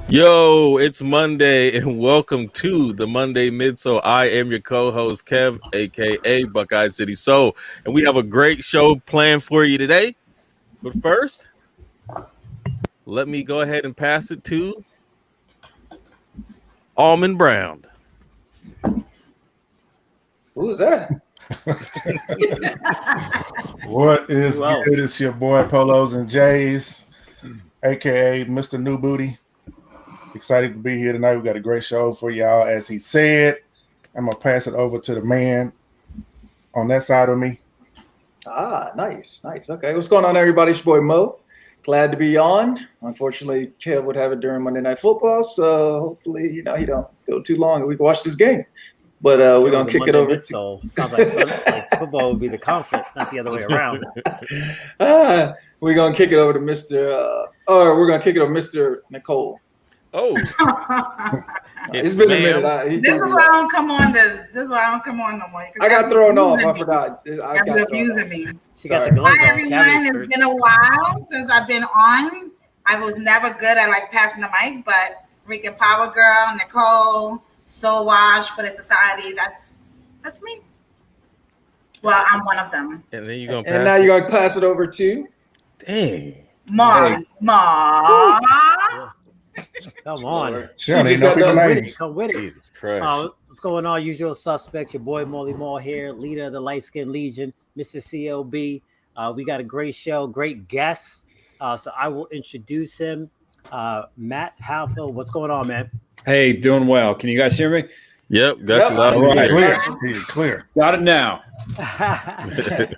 Yo, it's Monday, and welcome to the Monday Midso. I am your co-host, Kev, aka Buckeye City Soul, and we have a great show planned for you today. But first, let me go ahead and pass it to Almond Brown. Who's that? What is good? It's your boy Polos and Jays, aka Mr. New Booty. Excited to be here tonight. We got a great show for y'all. As he said, I'm gonna pass it over to the man on that side of me. Nice. Okay, what's going on, everybody? It's your boy Mo. Glad to be on. Unfortunately, Kev would have it during Monday Night Football, so hopefully, he don't go too long and we can watch this game. But we're gonna kick it over. So sounds like football would be the conflict, not the other way around. We're gonna kick it over to Mr. Nicole. Oh, it's been a minute. This is why I don't come on. This is why I don't come on no more. I got thrown off. I forgot. I got abusing me. She got the gloves Hi on. everyone. It's been a while since I've been on. I was never good at passing the mic, but freaking Power Girl, Nicole, Soul Wash for the society. That's me. Well, I'm one of them. and then you're gonna And now you're gonna pass it over to dang. Ma. Come on. She don't even know people's names. Come with it. Jesus Christ. What's going on? Usual suspects. Your boy Molly Mall here, leader of the Light Skin Legion, Mr. CLB. We got a great show, great guests. So I will introduce him. Matt Halfhill. What's going on, man? Hey, doing well. Can you guys hear me? Yep, got you loud and clear. Clear. Got it now.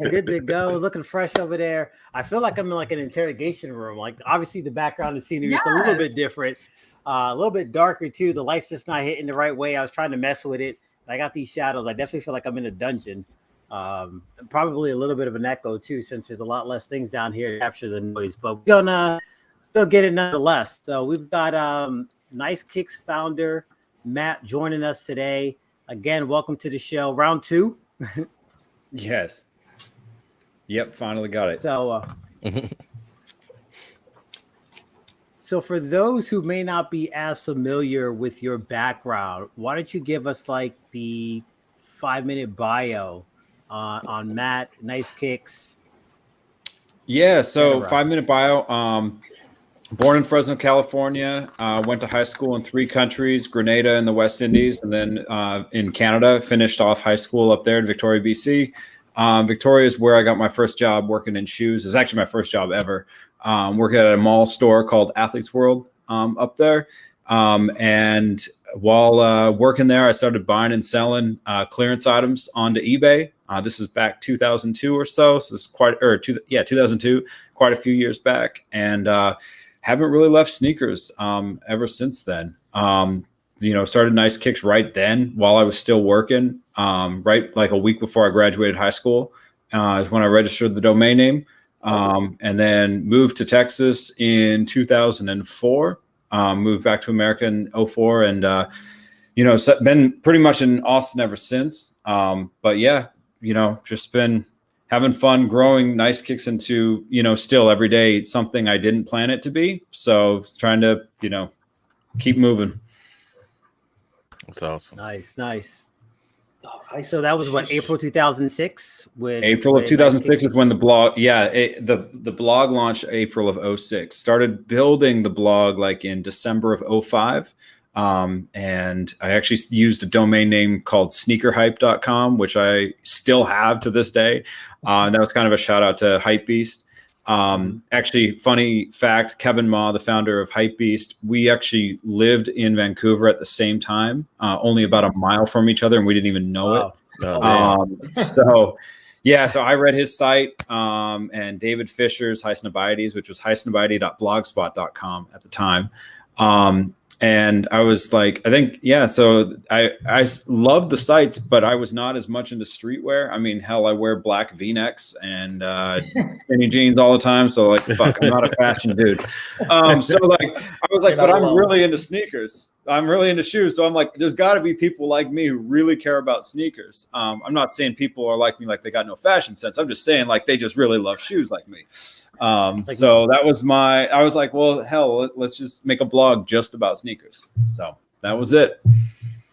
Good to go. Looking fresh over there. I feel like I'm in like an interrogation room. Like obviously the background and scenery is a little bit different, a little bit darker too. The light's just not hitting the right way. I was trying to mess with it. I got these shadows. I definitely feel like I'm in a dungeon. Probably a little bit of an echo too, since there's a lot less things down here to capture the noise. But we're gonna still get it nonetheless. So we've got NiceKicks founder Matt joining us today. Again, welcome to the show. Round 2. Yes. Yep, finally got it. So, so for those who may not be as familiar with your background, why don't you give us like the 5-minute bio on Matt, NiceKicks? Yeah, so 5-minute bio. Born in Fresno, California, went to high school in 3 countries, Grenada in the West Indies, and then in Canada, finished off high school up there in Victoria, BC. Victoria is where I got my first job working in shoes. It's actually my first job ever. Working at a mall store called Athletes World up there. And while working there, I started buying and selling clearance items onto eBay. This is back 2002 or so. So this is 2002, quite a few years back. And haven't really left sneakers ever since then. Started NiceKicks right then while I was still working. Right like a week before I graduated high school is when I registered the domain name. And then moved to Texas in 2004. Moved back to America in 2004, and been pretty much in Austin ever since. But yeah, just been having fun growing NiceKicks into, still every day something I didn't plan it to be. So trying to, keep moving. That's awesome. Nice. So that was what, April 2006? April of 2006 is when the blog, the blog launched April of 2006. Started building the blog like in December of 2005. And I actually used a domain name called sneakerhype.com, which I still have to this day. That was kind of a shout out to Hypebeast. Actually, funny fact, Kevin Ma, the founder of Hypebeast, we actually lived in Vancouver at the same time, only about a mile from each other, and we didn't even know it. So I read his site, and David Fisher's Highsnobiety, which was highsnobiety.blogspot.com at the time. And I was like, so I loved the sites, but I was not as much into streetwear. I mean, hell, I wear black V-necks and skinny jeans all the time. So like, fuck, I'm not a fashion dude. I was like, but I'm really into sneakers. I'm really into shoes. So I'm like, there's got to be people like me who really care about sneakers. I'm not saying people are like me, like they got no fashion sense. I'm just saying like they just really love shoes like me. So that was I was like, well, hell, let's just make a blog just about sneakers. So that was it.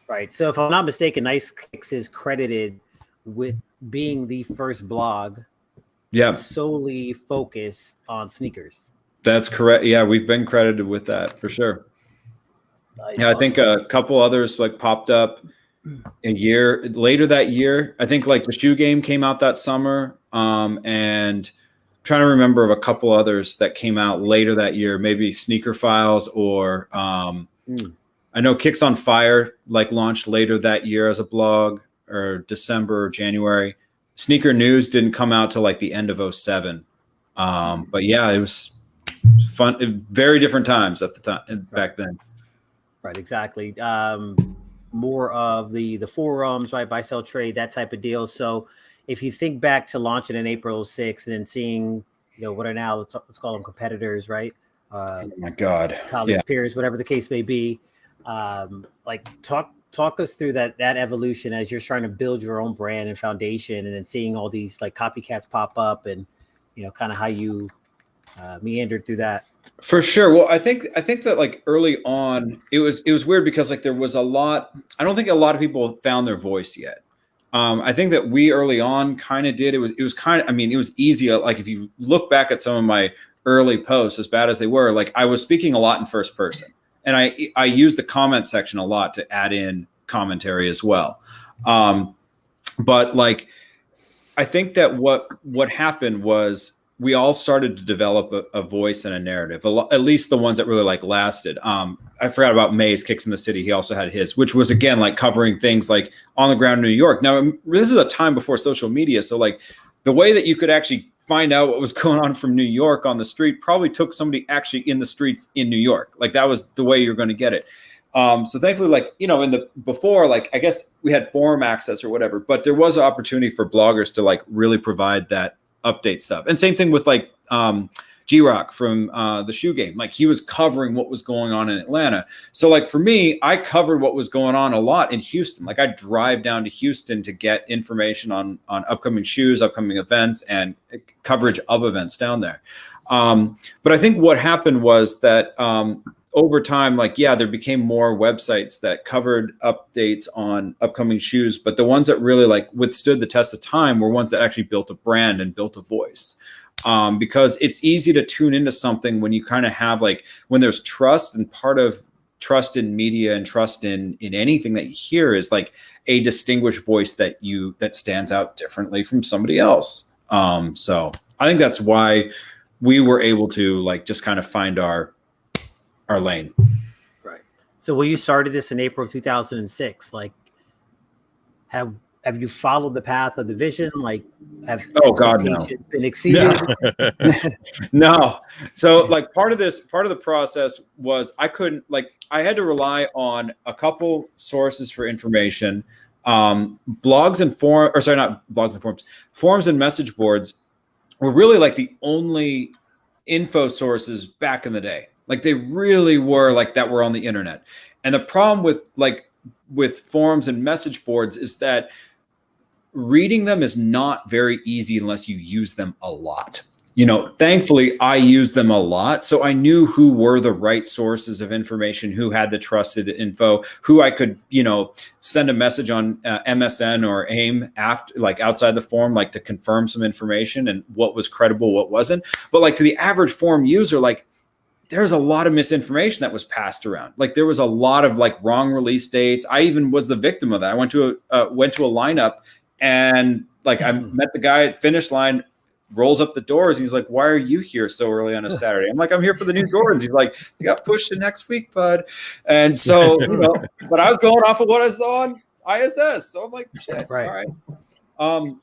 Right. So if I'm not mistaken, NiceKicks is credited with being the first blog solely focused on sneakers. That's correct. Yeah, we've been credited with that for sure. Nice. Yeah, I think a couple others like popped up a year later that year. I think like the shoe game came out that summer. And I'm trying to remember of a couple others that came out later that year, maybe Sneaker Files or I know Kicks on Fire like launched later that year as a blog, or December or January. Sneaker News didn't come out till like the end of 2007. But yeah, it was fun. Very different times at the time back then. Right, exactly. More of the forums, right, buy, sell, trade, that type of deal. So if you think back to launching in April 6th and then seeing, what are now, let's call them competitors, right? Oh my God. College peers, whatever the case may be. Like talk us through that evolution as you're trying to build your own brand and foundation, and then seeing all these like copycats pop up, and kind of how you meandered through that. For sure. Well, I think that like early on, it was weird because like there was a lot. I don't think a lot of people found their voice yet. I think that we early on kind of did. It was kind of. I mean, it was easy. Like if you look back at some of my early posts, as bad as they were, like I was speaking a lot in first person, and I used the comment section a lot to add in commentary as well. But like, I think that what happened was, we all started to develop a voice and a narrative, at least the ones that really like lasted. I forgot about May's Kicks in the City. He also had his, which was again, like covering things like on the ground in New York. Now, this is a time before social media. So like the way that you could actually find out what was going on from New York on the street probably took somebody actually in the streets in New York. Like that was the way you're going to get it. So thankfully, like, before, like, I guess we had forum access or whatever, but there was an opportunity for bloggers to like really provide that update stuff. And same thing with like G-Rock from the shoe game. Like he was covering what was going on in Atlanta. So like for me, I covered what was going on a lot in Houston. Like I drive down to Houston to get information on upcoming shoes, upcoming events, and coverage of events down there. But I think what happened was that over time, like, there became more websites that covered updates on upcoming shoes, but the ones that really like withstood the test of time were ones that actually built a brand and built a voice. Because it's easy to tune into something when you kind of have like, when there's trust, and part of trust in media and trust in anything that you hear is like a distinguished voice that stands out differently from somebody else. So I think that's why we were able to like just kind of find our lane. Right. So when you started this in April of 2006, like have you followed the path of the vision? Like have expectations been exceeded? No. So like part of the process was I had to rely on a couple sources for information. Forums and message boards were really like the only info sources back in the day. Like they really were like that were on the internet. And the problem with forums and message boards is that reading them is not very easy unless you use them a lot. Thankfully I used them a lot. So I knew who were the right sources of information, who had the trusted info, who I could, send a message on MSN or AIM after, like outside the forum, like to confirm some information and what was credible, what wasn't. But like to the average forum user, like there's a lot of misinformation that was passed around. Like there was a lot of like wrong release dates. I even was the victim of that. I went to a lineup, and like I met the guy at finish line, rolls up the doors. And he's like, "Why are you here so early on a Saturday?" I'm like, "I'm here for the new Jordans." He's like, "You got pushed to next week, bud." And so, but I was going off of what I saw on ISS. So I'm like, shit, right. All right.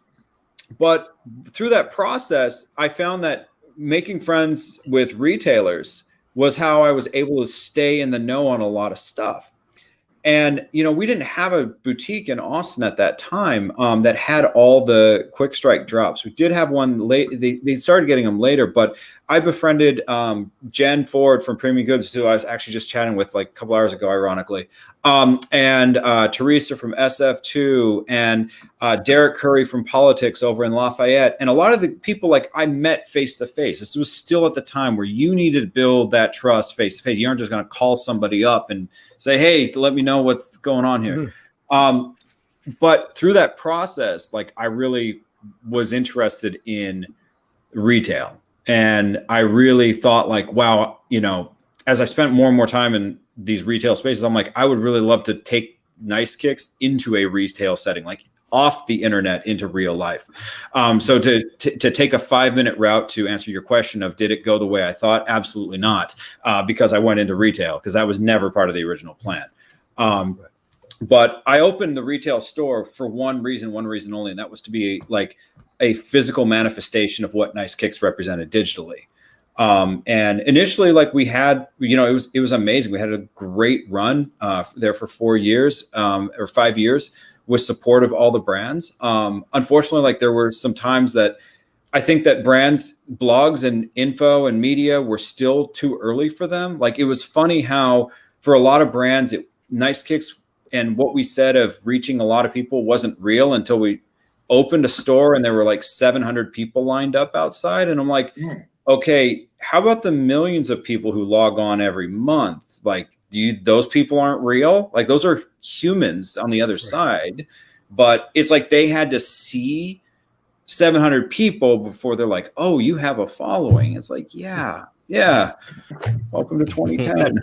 But through that process, I found that making friends with retailers was how I was able to stay in the know on a lot of stuff. And, we didn't have a boutique in Austin at that time that had all the quick strike drops. We did have one late. They started getting them later, but I befriended Jen Ford from Premium Goods, who I was actually just chatting with like a couple hours ago, ironically, and Teresa from SF2 and Derek Curry from Politics over in Lafayette. And a lot of the people like I met face to face. This was still at the time where you needed to build that trust face to face. You aren't just going to call somebody up and say, hey, let me know what's going on here. But through that process, like I really was interested in retail. And I really thought like, wow, as I spent more and more time in these retail spaces, I'm like, I would really love to take NiceKicks into a retail setting, like off the internet into real life. So to take a 5-minute route to answer your question of did it go the way I thought? Absolutely not, because I went into retail because that was never part of the original plan. But I opened the retail store for one reason only, and that was to be like a physical manifestation of what NiceKicks represented digitally. And initially, like we had, it was amazing. We had a great run there for 4 years or 5 years with support of all the brands. Unfortunately, like there were some times that I think that brands, blogs and info and media were still too early for them. Like it was funny how for a lot of brands, NiceKicks and what we said of reaching a lot of people wasn't real until we opened a store and there were like 700 people lined up outside. And I'm like, okay, how about the millions of people who log on every month? Like, those people aren't real. Like those are humans on the other side, but it's like they had to see 700 people before they're like, oh, you have a following. It's like, yeah. Welcome to 2010.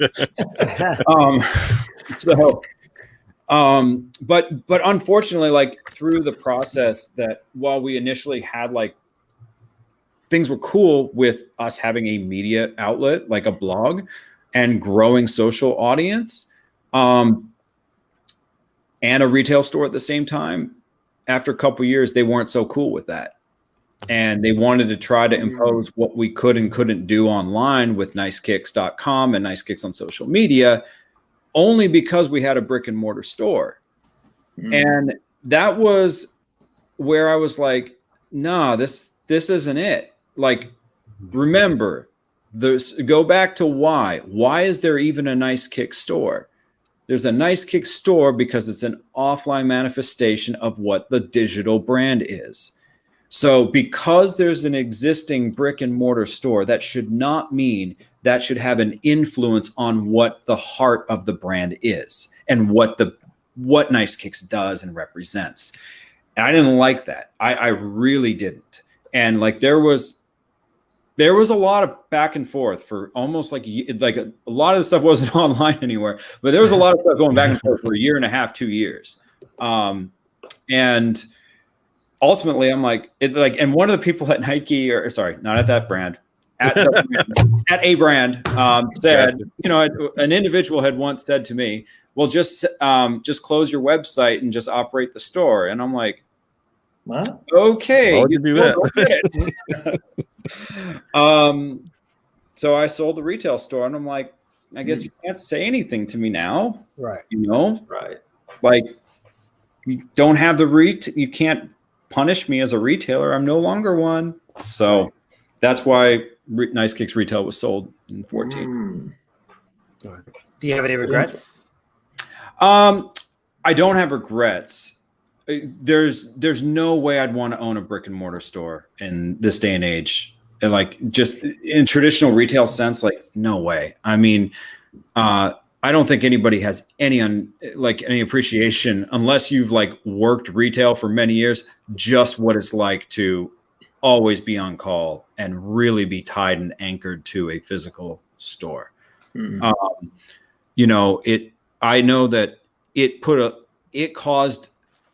But unfortunately, like through the process that while we initially had like things were cool with us having a media outlet, like a blog and growing social audience, and a retail store at the same time, after a couple of years, they weren't so cool with that. And they wanted to try to impose what we could and couldn't do online with NiceKicks.com and NiceKicks on social media, only because we had a brick and mortar store. And that was where I was like, nah, this isn't it. Like, remember, go back to why. Why is there even a NiceKicks store? There's a NiceKicks store because it's an offline manifestation of what the digital brand is. So because there's an existing brick and mortar store, that should not mean that should have an influence on what the heart of the brand is and what NiceKicks does and represents. And I didn't like that. I really didn't. And like there was a lot of back and forth for almost like a lot of the stuff wasn't online anywhere, but there was a lot of stuff going back and forth for 1.5 2 years. And ultimately I'm like, and one of the people at Nike, or sorry, not at that brand, at a brand said, an individual had once said to me, well, just close your website and just operate the store. And I'm like, what? Okay. Why would you do that? So I sold the retail store and I'm like, I guess you can't say anything to me now. Right. Right. Like you don't have you can't punish me as a retailer. I'm no longer one. So that's why NiceKicks retail was sold in 2014. Do you have any regrets? I don't have regrets. There's no way I'd want to own a brick and mortar store in this day and age. And like just in traditional retail sense, like no way. I mean, I don't think anybody has any appreciation unless you've like worked retail for many years, just what it's like to always be on call and really be tied and anchored to a physical store. I know that it caused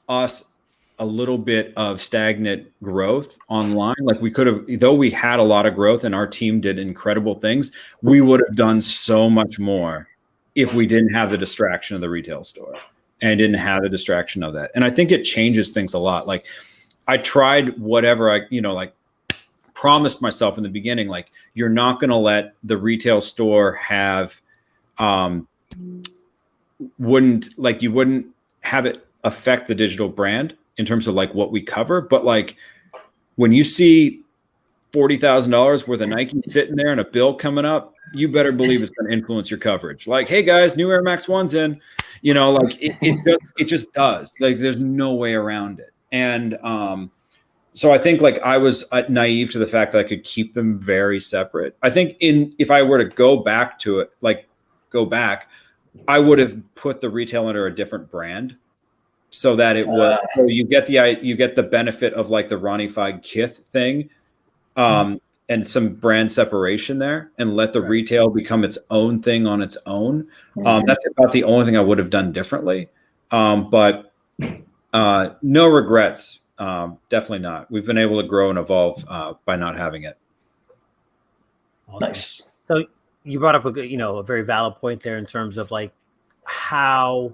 us a little bit of stagnant growth online. Like we could have, though we had a lot of growth and our team did incredible things, we would have done so much more if we didn't have the distraction of the retail store and didn't have the distraction of that. And I think it changes things a lot. Like I tried whatever I promised myself in the beginning, like you're not going to let the retail store have wouldn't have it affect the digital brand in terms of like what we cover. But like when you see $40,000 worth of Nike sitting there and a bill coming up, you better believe it's going to influence your coverage. Like, hey guys, new Air Max 1's in, like it just does. Like there's no way around it. And so I think like I was naive to the fact that I could keep them very separate. I think if I were to go back, I would have put the retail under a different brand so that it was, so you get the benefit of like the Ronnie Feig Kith thing. And some brand separation there, and let the retail become its own thing on its own. That's about the only thing I would have done differently. But no regrets. Definitely not. We've been able to grow and evolve by not having it. Awesome. Nice. So you brought up a very valid point there in terms of like how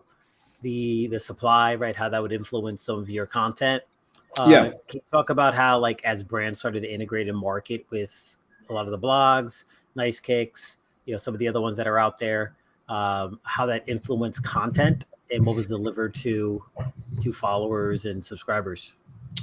the supply, right? How that would influence some of your content. Can you talk about how, like, as brands started to integrate and market with a lot of the blogs, NiceKicks, some of the other ones that are out there, how that influenced content and what was delivered to followers and subscribers?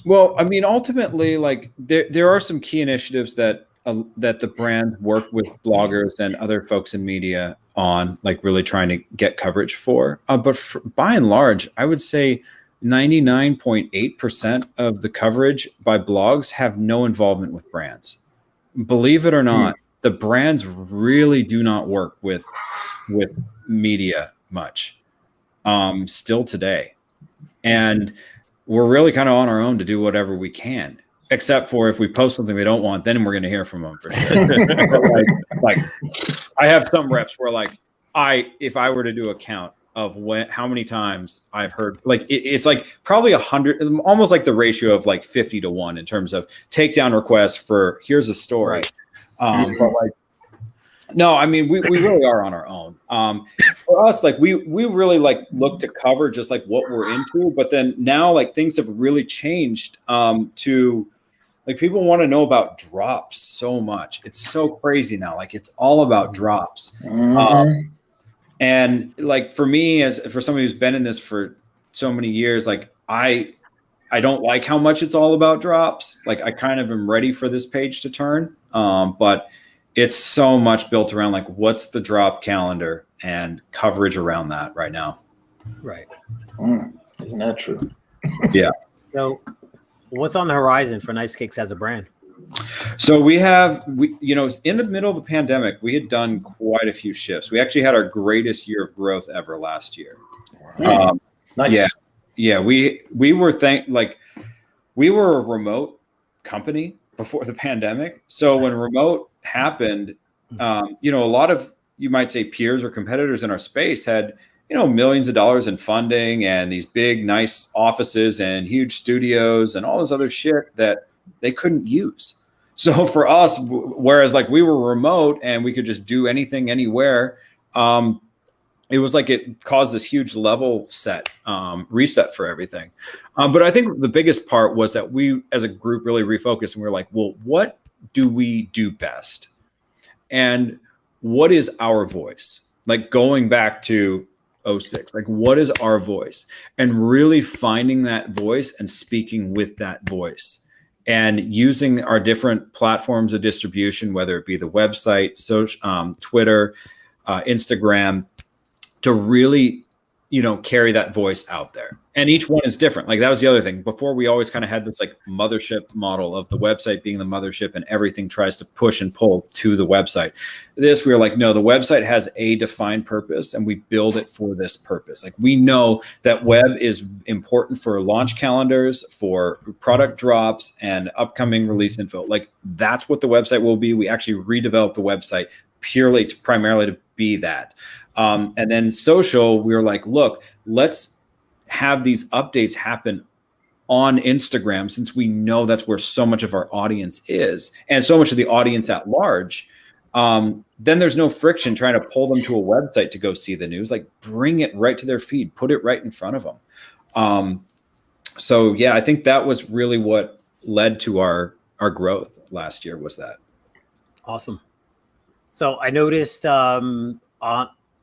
Well, I mean, ultimately, like there are some key initiatives that the brand work with bloggers and other folks in media on, like really trying to get coverage for. But by and large, I would say 99.8% of the coverage by blogs have no involvement with brands. Believe it or not, the brands really do not work with media much still today. And we're really kind of on our own to do whatever we can, except for if we post something they don't want, then we're going to hear from them for sure. like I have some reps where like if I were to do a count of how many times I've heard, like it's like probably 100, almost like the ratio of like 50-1 in terms of takedown requests for here's a story. But like, no, I mean, we really are on our own. For us, like we really like look to cover just like what we're into, but then now like things have really changed to like people want to know about drops so much. It's so crazy now. Like it's all about drops. And like for me, for somebody who's been in this for so many years, like I don't like how much it's all about drops. Like I kind of am ready for this page to turn. But it's so much built around like what's the drop calendar and coverage around that right now. Right. Isn't that true? Yeah. So what's on the horizon for NiceKicks as a brand? So we in the middle of the pandemic, we had done quite a few shifts. We actually had our greatest year of growth ever last year. Nice. Yeah. We were we were a remote company before the pandemic. So when remote happened, a lot of, you might say, peers or competitors in our space had, millions of dollars in funding and these big, nice offices and huge studios and all this other shit that they couldn't use. So for us, whereas like we were remote and we could just do anything anywhere, it was like it caused this huge level reset for everything. But I think the biggest part was that we as a group really refocused and we were like, well, what do we do best? And what is our voice? Like going back to 06, like what is our voice? And really finding that voice and speaking with that voice. And using our different platforms of distribution, whether it be the website, Twitter, Instagram, to really, carry that voice out there. And each one is different. Like that was the other thing. Before we always kind of had this like mothership model of the website being the mothership and everything tries to push and pull to the website. We were like, no, the website has a defined purpose and we build it for this purpose. Like we know that web is important for launch calendars, for product drops and upcoming release info. Like that's what the website will be. We actually redeveloped the website primarily to be that. And then social, we were like, look, let's have these updates happen on Instagram since we know that's where so much of our audience is and so much of the audience at large. Then there's no friction trying to pull them to a website to go see the news. Like bring it right to their feed, put it right in front of them. So yeah, I think that was really what led to our growth last year was that. Awesome. So I noticed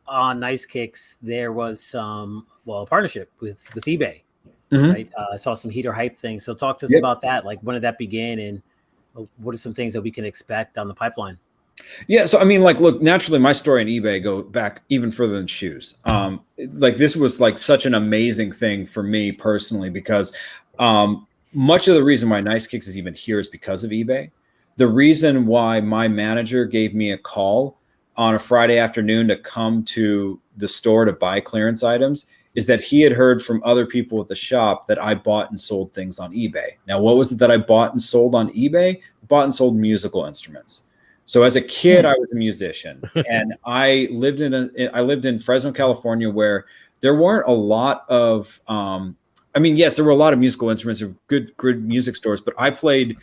on NiceKicks there was some partnership with eBay. Mhm. Right? I saw some heater hype things. So talk to us Yep. about that. Like, when did that begin, and what are some things that we can expect down the pipeline? Yeah, so I mean, like, look, naturally, my story on eBay go back even further than shoes. Like, this was like such an amazing thing for me personally because much of the reason why NiceKicks is even here is because of eBay. The reason why my manager gave me a call on a Friday afternoon to come to the store to buy clearance items is that he had heard from other people at the shop that I bought and sold things on eBay. Now, what was it that I bought and sold on eBay? Bought and sold musical instruments. So as a kid, I was a musician, and I lived in Fresno, California, where there weren't a lot of, yes, there were a lot of musical instruments or good music stores, but I played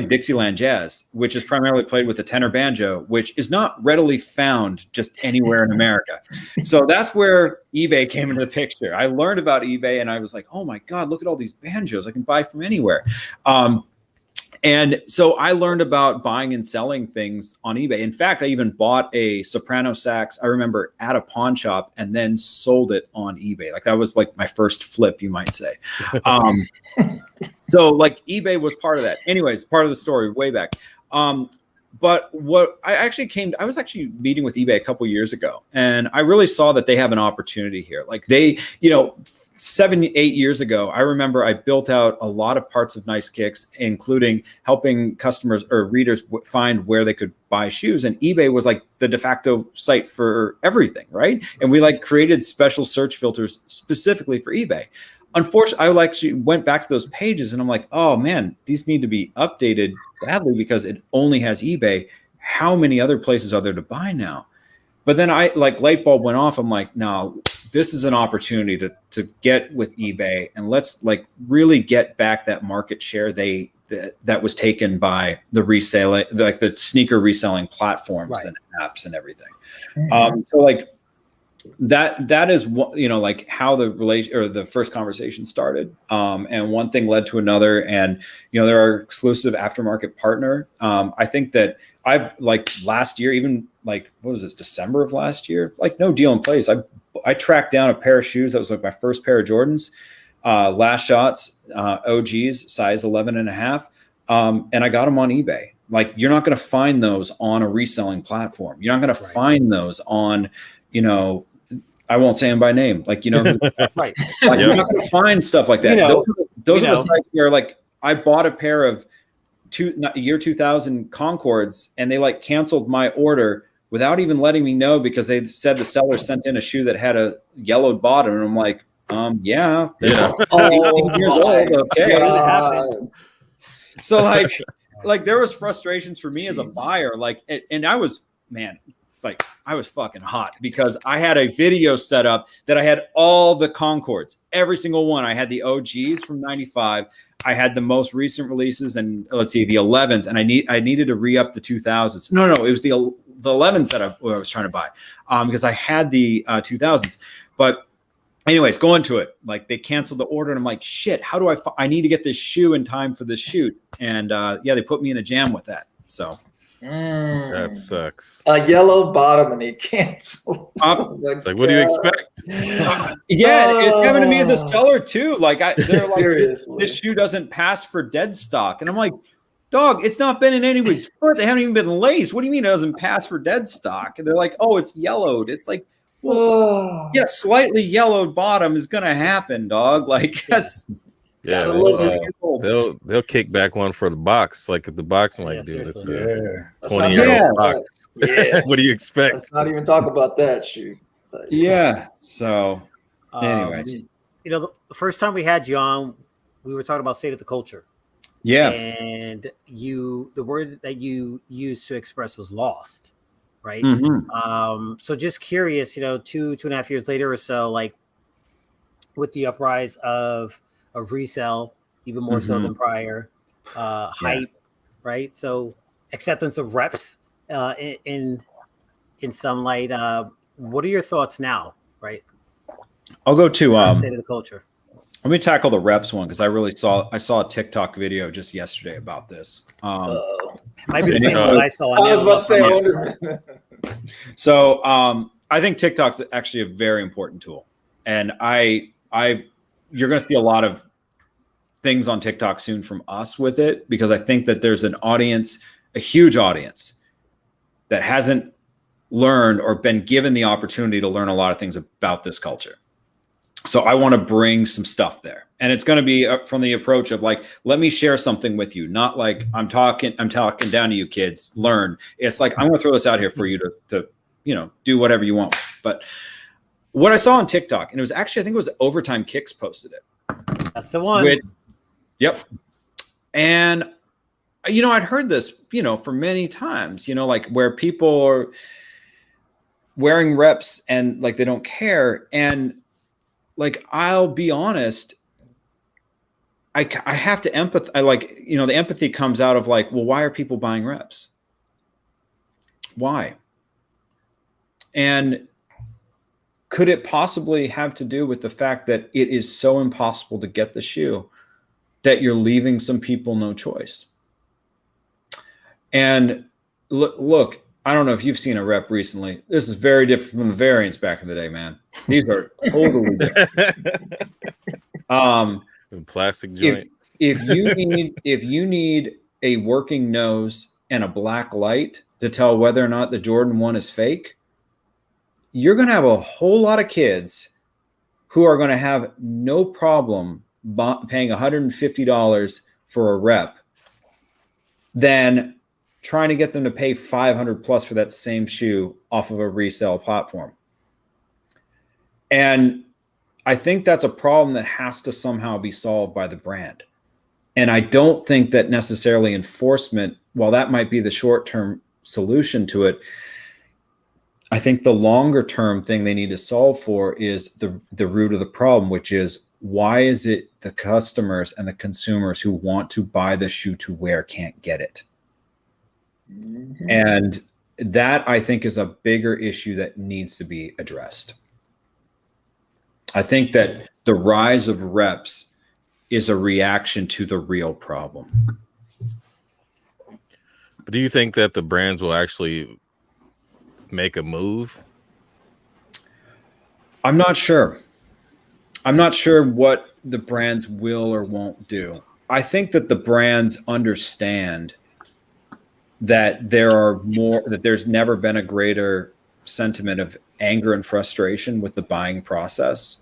Dixieland jazz, which is primarily played with a tenor banjo, which is not readily found just anywhere in America. So that's where eBay came into the picture. I learned about eBay, and I was like, oh my God, look at all these banjos I can buy from anywhere. And so I learned about buying and selling things on eBay. In fact, I even bought a soprano sax, I remember, at a pawn shop and then sold it on eBay. Like, that was like my first flip, you might say. So like eBay was part of that. Anyways, part of the story way back. But what I was actually meeting with eBay a couple years ago, and I really saw that they have an opportunity here. Like, they, 7-8 years ago, I remember I built out a lot of parts of NiceKicks, including helping customers or readers find where they could buy shoes. And eBay was like the de facto site for everything, right? And we like created special search filters specifically for eBay. Unfortunately, I actually went back to those pages and I'm like, oh man, these need to be updated badly because it only has eBay. How many other places are there to buy now? But then light bulb went off. I'm like, no, this is an opportunity to get with eBay, and let's like really get back that market share that was taken by the resale, like the sneaker reselling platforms and apps and everything. So like that is what, like how the relation or the first conversation started. And one thing led to another, and they're our exclusive aftermarket partner. I think that I've like last year, even like, what was this, December of last year, like no deal in place. I tracked down a pair of shoes that was like my first pair of Jordans, Last Shots, OGs, size 11.5. And I got them on eBay. Like, you're not going to find those on a reselling platform. You're not going to find those on, I won't say them by name. Like, right. Like, you're not going to find stuff like that. Those are the sites where like I bought a pair of year 2000 Concords, and they like canceled my order without even letting me know because they said the seller sent in a shoe that had a yellowed bottom. And I'm like, yeah. 18 years old. Okay. So like there was frustrations for me as a buyer. Like, and I was, man, like I was fucking hot because I had a video set up that I had all the Concords, every single one. I had the OGs from 95. I had the most recent releases, and let's see, the 11s, and I needed to re-up the 2000s. No, it was the 11s that I was trying to buy because I had the 2000s. But anyways, going to it, like they canceled the order, and I'm like, shit, how do I need to get this shoe in time for the shoot. And they put me in a jam with that. So that sucks. A yellow bottom and he canceled. It's like, what do you expect? It's happened to me as a seller too. Like they're like, this shoe doesn't pass for dead stock, and I'm like, dog, it's not been in anybody's foot. They haven't even been laced. What do you mean it doesn't pass for dead stock? And they're like, oh, it's yellowed. It's like, well, yeah, slightly yellowed bottom is gonna happen, dog. Like that's. Yeah, they'll kick back one for the box. Like at the box, I'm like, dude, it's a 20-year-old box. Yeah. What do you expect? Let's not even talk about that shoe. Yeah. So, anyways, the first time we had you on, we were talking about state of the culture. Yeah. And the word that you used to express was lost, right? Mm-hmm. So just curious, 2.5 years later or so, like with the uprise of resale, even more so than prior, hype, right? So acceptance of reps in some light. What are your thoughts now, right? I'll go to state of the culture. Let me tackle the reps one because I saw a TikTok video just yesterday about this. Might be the same one I saw. I was about to say, I wonder. So I think TikTok's actually a very important tool, and you're going to see a lot of things on TikTok soon from us with it, because I think that there's an audience, a huge audience, that hasn't learned or been given the opportunity to learn a lot of things about this culture. So I want to bring some stuff there, and it's going to be from the approach of like, let me share something with you, not like I'm talking down to you kids. Learn. It's like I'm going to throw this out here for you to do whatever you want. But what I saw on TikTok, and it was actually, I think it was Overtime Kicks posted it. That's the one. Yep. And I'd heard this, for many times, like where people are wearing reps and like they don't care. And like, I'll be honest, I have to empathize. The empathy comes out of like, well, why are people buying reps? Why? And could it possibly have to do with the fact that it is so impossible to get the shoe that you're leaving some people no choice? And look, I don't know if you've seen a rep recently. This is very different from the variants back in the day, man. These are totally different. Plastic joint. If you need a working nose and a black light to tell whether or not the Jordan 1 is fake, you're going to have a whole lot of kids who are going to have no problem paying $150 for a rep than trying to get them to pay $500 plus for that same shoe off of a resale platform. And I think that's a problem that has to somehow be solved by the brand. And I don't think that necessarily enforcement, while that might be the short-term solution to it, I think the longer-term thing they need to solve for is the root of the problem, which is, why is it the customers and the consumers who want to buy the shoe to wear can't get it? Mm-hmm. And that, I think, is a bigger issue that needs to be addressed. I think that the rise of reps is a reaction to the real problem. But do you think that the brands will actually make a move? I'm not sure. I'm not sure what the brands will or won't do. I think that the brands understand that there's never been a greater sentiment of anger and frustration with the buying process.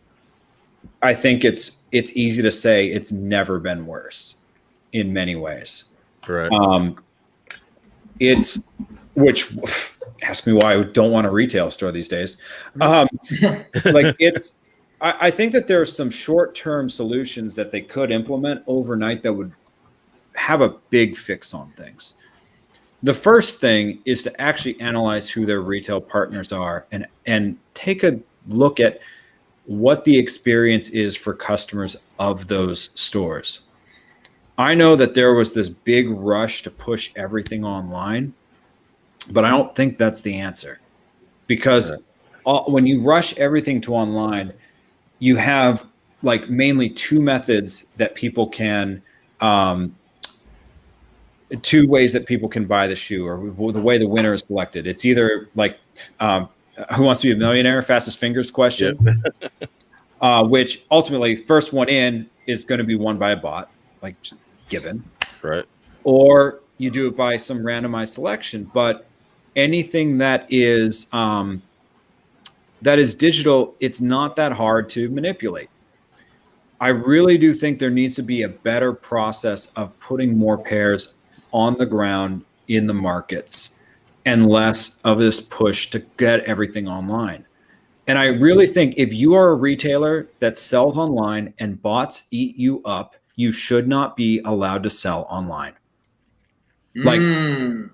I think it's easy to say it's never been worse in many ways. Right. Which ask me why I don't want a retail store these days. I think that there are some short-term solutions that they could implement overnight that would have a big fix on things. The first thing is to actually analyze who their retail partners are and take a look at what the experience is for customers of those stores. I know that there was this big rush to push everything online, but I don't think that's the answer, because when you rush everything to online, you have like mainly two methods that people can, two ways that people can buy the shoe, or the way the winner is selected. It's either like Who Wants to Be a Millionaire? Fastest fingers question, which ultimately first one in is going to be won by a bot, like just given. Right. Or you do it by some randomized selection. But anything that is digital, it's not that hard to manipulate. I really do think there needs to be a better process of putting more pairs on the ground in the markets and less of this push to get everything online. And I really think if you are a retailer that sells online and bots eat you up, you should not be allowed to sell online. Like, and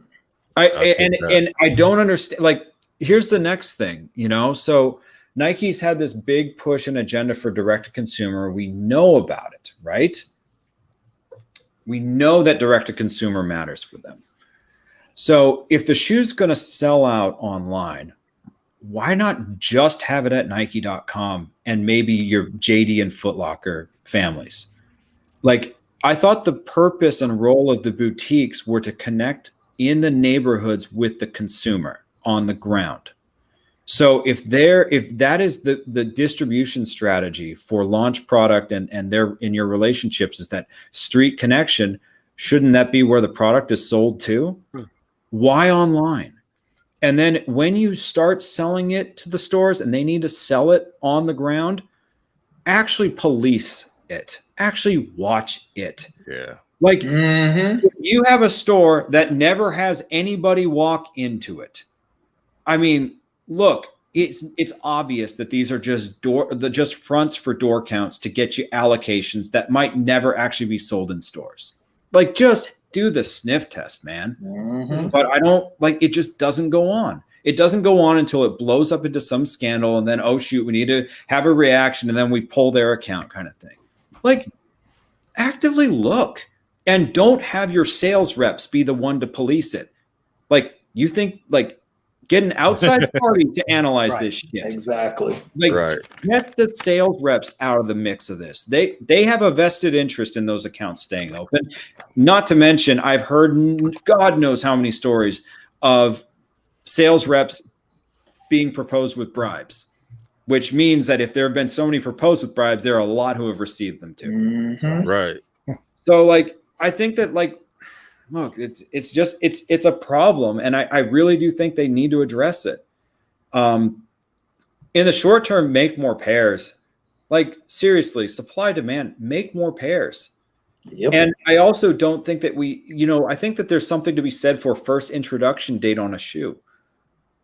I don't understand. Like, here's the next thing, so Nike's had this big push and agenda for direct to consumer. We know about it, right? We know that direct to consumer matters for them. So if the shoe's going to sell out online, why not just have it at Nike.com and maybe your JD and Foot Locker families? Like, I thought the purpose and role of the boutiques were to connect in the neighborhoods with the consumer on the ground. So if that is the distribution strategy for launch product and they're in your relationships is that street connection, shouldn't that be where the product is sold to? Why online? And then when you start selling it to the stores and they need to sell it on the ground, actually police it. Actually watch it. Yeah. Like if you have a store that never has anybody walk into it. I mean, look, it's obvious that these are just fronts for door counts to get you allocations that might never actually be sold in stores. Like, just do the sniff test, man. But I don't like it. Just doesn't go on. It doesn't go on until it blows up into some scandal, and then, oh shoot, we need to have a reaction, and then we pull their account, kind of thing. Like, actively look, and don't have your sales reps be the one to police it. Like, you think like. Get an outside party to analyze this shit. Exactly. Like, get the sales reps out of the mix of this. They have a vested interest in those accounts staying open. Not to mention, I've heard God knows how many stories of sales reps being proposed with bribes, which means that if there have been so many proposed with bribes, there are a lot who have received them too. Right. So, like, I think that, like, look, it's a problem, and I really do think they need to address it. In the short term, make more pairs. Like, seriously, supply demand, make more pairs. Yep. And I also don't think that I think that there's something to be said for first introduction date on a shoe.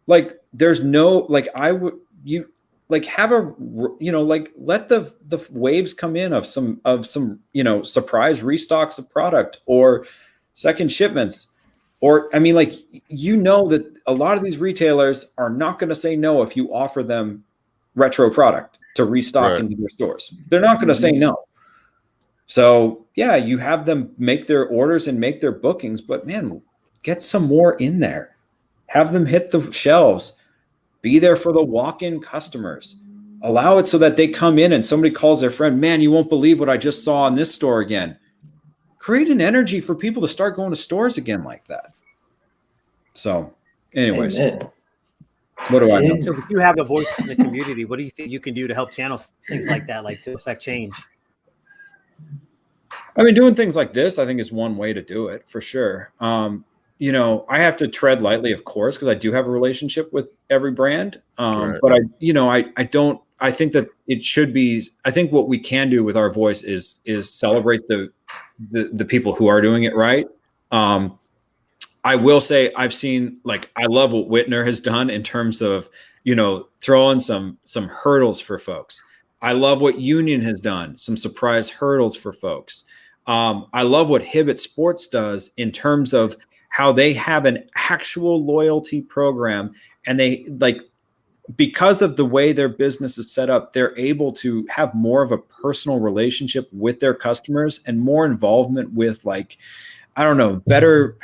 Like, there's no, like, have a, like, let the waves come in of some, surprise restocks of product or second shipments, or I mean, like, that a lot of these retailers are not going to say no if you offer them retro product to restock into their stores. They're not going to say no. So yeah, you have them make their orders and make their bookings, but man, get some more in there. Have them hit the shelves. Be there for the walk-in customers. Allow it so that they come in and somebody calls their friend, man, you won't believe what I just saw in this store again. Create an energy for people to start going to stores again like that. So, anyways, what do I know? So, if you have a voice in the community, what do you think you can do to help channel things like that, like to affect change? I mean, doing things like this, I think, is one way to do it for sure. I have to tread lightly, of course, because I do have a relationship with every brand. But I think that it should be. I think what we can do with our voice is celebrate the people who are doing it right. I will say I've seen, like, I love what Whitner has done in terms of, throwing some hurdles for folks. I love what Union has done, some surprise hurdles for folks. I love what Hibbett Sports does in terms of how they have an actual loyalty program, and they, like, because of the way their business is set up, they're able to have more of a personal relationship with their customers and more involvement with, like, I don't know, better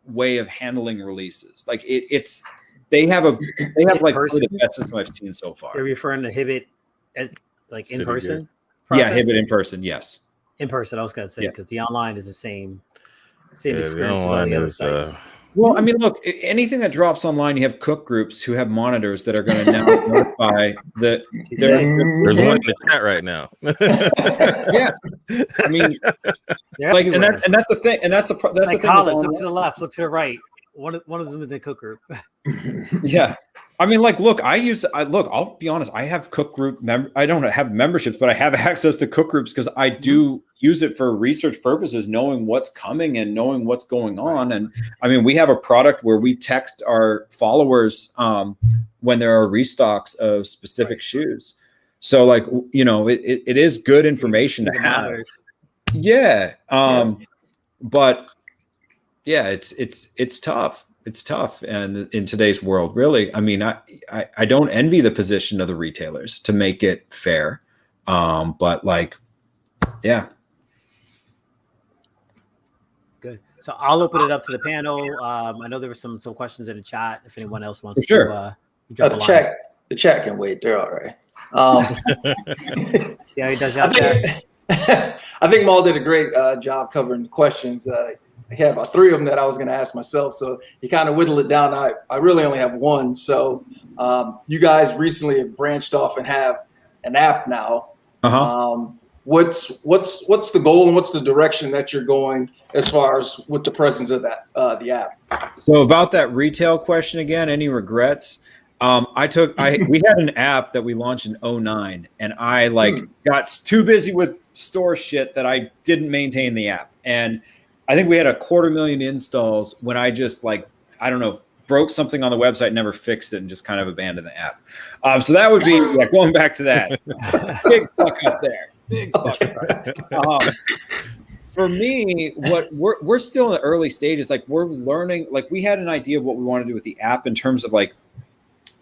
way of handling releases. Like, they have like one of the best system I've seen so far. You're referring to Hibbett as like in person? Yeah, Hibbett in person. Yes. In person. I was going to say, because the online is the same experience as all the other sites. Well, I mean, look, anything that drops online, you have cook groups who have monitors that are going to now notify that there's one in the chat right now. Yeah, I mean, like, and that's the thing, and that's the thing. College, look to the left, look to the right. One of them is the cook group. Yeah, I mean, like, look, I'll be honest. I have cook group I don't have memberships, but I have access to cook groups because I do use it for research purposes, knowing what's coming and knowing what's going on. And I mean, we have a product where we text our followers when there are restocks of specific shoes. So, like, it is good information to have. Yeah. But yeah, it's tough. It's tough. And in today's world, really, I mean, I don't envy the position of the retailers to make it fair. But, like, yeah. Good. So I'll open it up to the panel. I know there were some questions in the chat. If anyone else wants to drop a line. The chat can wait. They're all right. See how he does out there? I think Maul did a great job covering the questions. had about 3 of them that I was going to ask myself. So he kind of whittled it down. I really only have one. So you guys recently have branched off and have an app now. What's the goal and what's the direction that you're going as far as with the presence of that the app? So about that retail question again, any regrets? We had an app that we launched in 2009, and I got too busy with store shit that I didn't maintain the app. And I think we had 250,000 installs when I just broke something on the website, never fixed it, and just kind of abandoned the app. So that would be going back to that. Big fuck up there. Big fuck up. For me, we're still in the early stages. We're learning. We had an idea of what we want to do with the app in terms of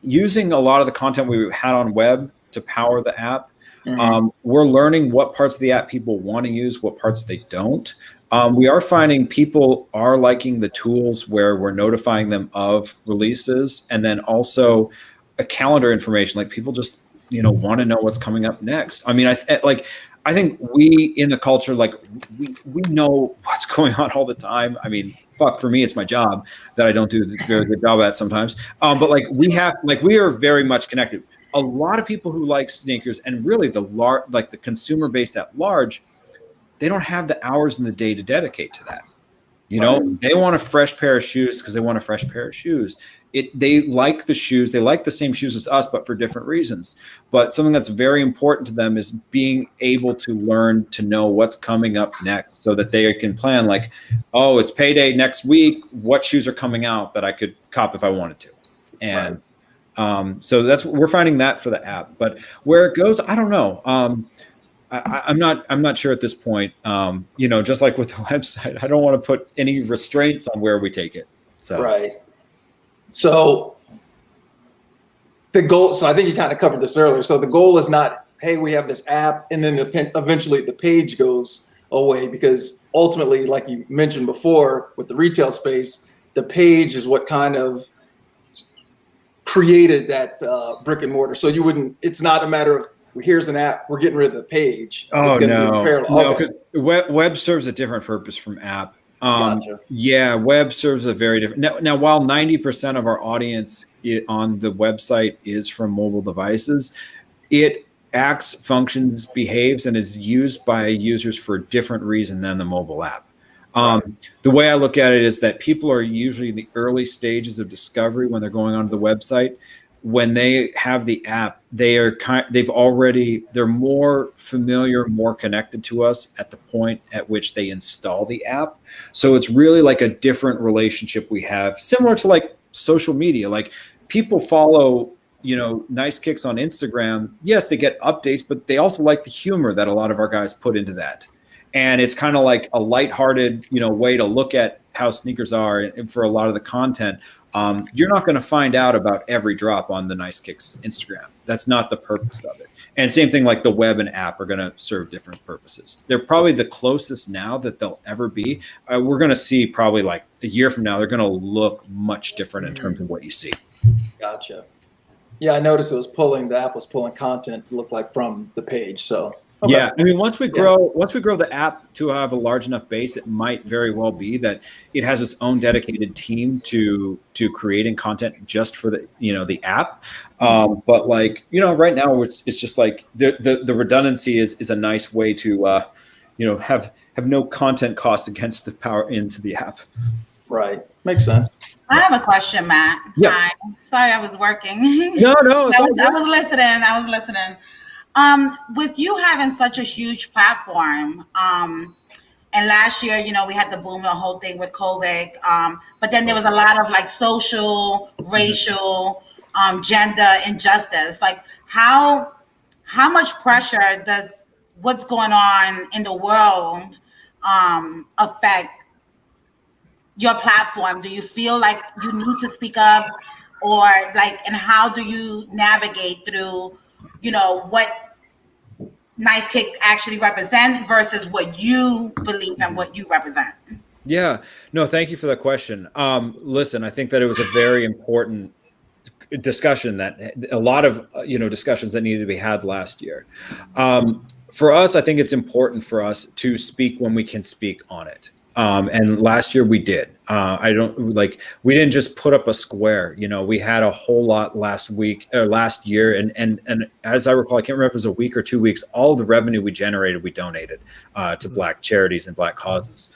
using a lot of the content we had on web to power the app. We're learning what parts of the app people want to use, what parts they don't. We are finding people are liking the tools where we're notifying them of releases, and then also a calendar information. People just want to know what's coming up next. I mean, I think we in the culture, we know what's going on all the time. I mean, fuck, for me, it's my job that I don't do a very good job at sometimes. But we are very much connected. A lot of people who like sneakers, and really the consumer base at large, they don't have the hours in the day to dedicate to that. They want a fresh pair of shoes because they want a fresh pair of shoes. They like the shoes. They like the same shoes as us, but for different reasons. But something that's very important to them is being able to learn to know what's coming up next so that they can plan it's payday next week. What shoes are coming out that I could cop if I wanted to? And so we're finding that for the app. But where it goes, I don't know. I'm not sure at this point. Just like with the website, I don't want to put any restraints on where we take it. So So the goal, so I think you kind of covered this earlier. So the goal is not, hey, we have this app and then eventually the page goes away, because ultimately, like you mentioned before with the retail space, the page is what kind of created that brick and mortar. So it's not a matter of, here's an app, we're getting rid of the page. Oh, no, because web serves a different purpose from app. Gotcha. Yeah, web serves a very different. Now, while 90% of our audience on the website is from mobile devices, it acts, functions, behaves, and is used by users for a different reason than the mobile app. The way I look at it is that people are usually in the early stages of discovery when they're going onto the website. When they have the app, they're more familiar, more connected to us at the point at which they install the app. So it's really like a different relationship we have, similar to social media. People follow, NiceKicks on Instagram. Yes, they get updates, but they also like the humor that a lot of our guys put into that. And it's kind of like a lighthearted, way to look at how sneakers are, and for a lot of the content. You're not going to find out about every drop on the NiceKicks Instagram. That's not the purpose of it. And same thing, the web and app are going to serve different purposes. They're probably the closest now that they'll ever be. We're going to see probably a year from now, they're going to look much different in terms of what you see. Gotcha. Yeah, I noticed the app was pulling content to look like from the page. So okay. Yeah, I mean, once we grow the app to have a large enough base, it might very well be that it has its own dedicated team to creating content just for the app. But right now it's just the redundancy is a nice way to have no content costs against the power into the app. Right, makes sense. I have a question, Matt. Yeah. Hi. Sorry, I was working. No, I was listening. With you having such a huge platform, and last year, we had the boom, the whole thing with COVID, but then there was a lot of social, racial, gender injustice. How much pressure does what's going on in the world affect your platform? Do you feel like you need to speak up, or and how do you navigate through, what NiceKicks actually represent versus what you believe and what you represent? Yeah, no, thank you for that question. Listen, I think that it was a very important discussion, that a lot of discussions that needed to be had last year. For us, I think it's important for us to speak when we can speak on it. And last year we did. We didn't just put up a square. We had a whole lot last year, and as I recall, I can't remember if it was a week or 2 weeks. All of the revenue we generated, we donated to Black charities and Black causes.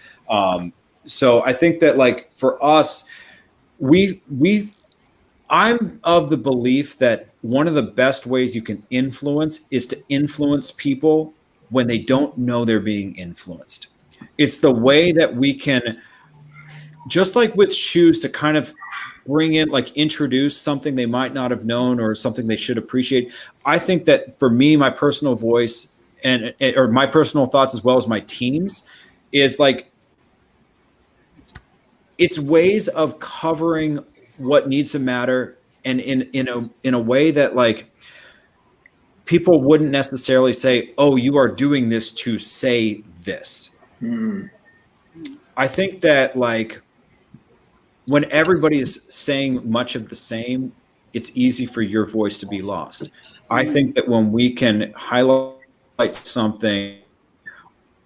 So I think that, like, for us, I'm of the belief that one of the best ways you can influence is to influence people when they don't know they're being influenced. It's the way that we can, just like with shoes, to kind of bring in, like, introduce something they might not have known or something they should appreciate. I think that for me, my personal voice or my personal thoughts, as well as my team's, is like, it's ways of covering what needs to matter, and in a way that, like, people wouldn't necessarily say, oh, you are doing this to say this. I think that, like, when everybody is saying much of the same, it's easy for your voice to be lost. I think that when we can highlight something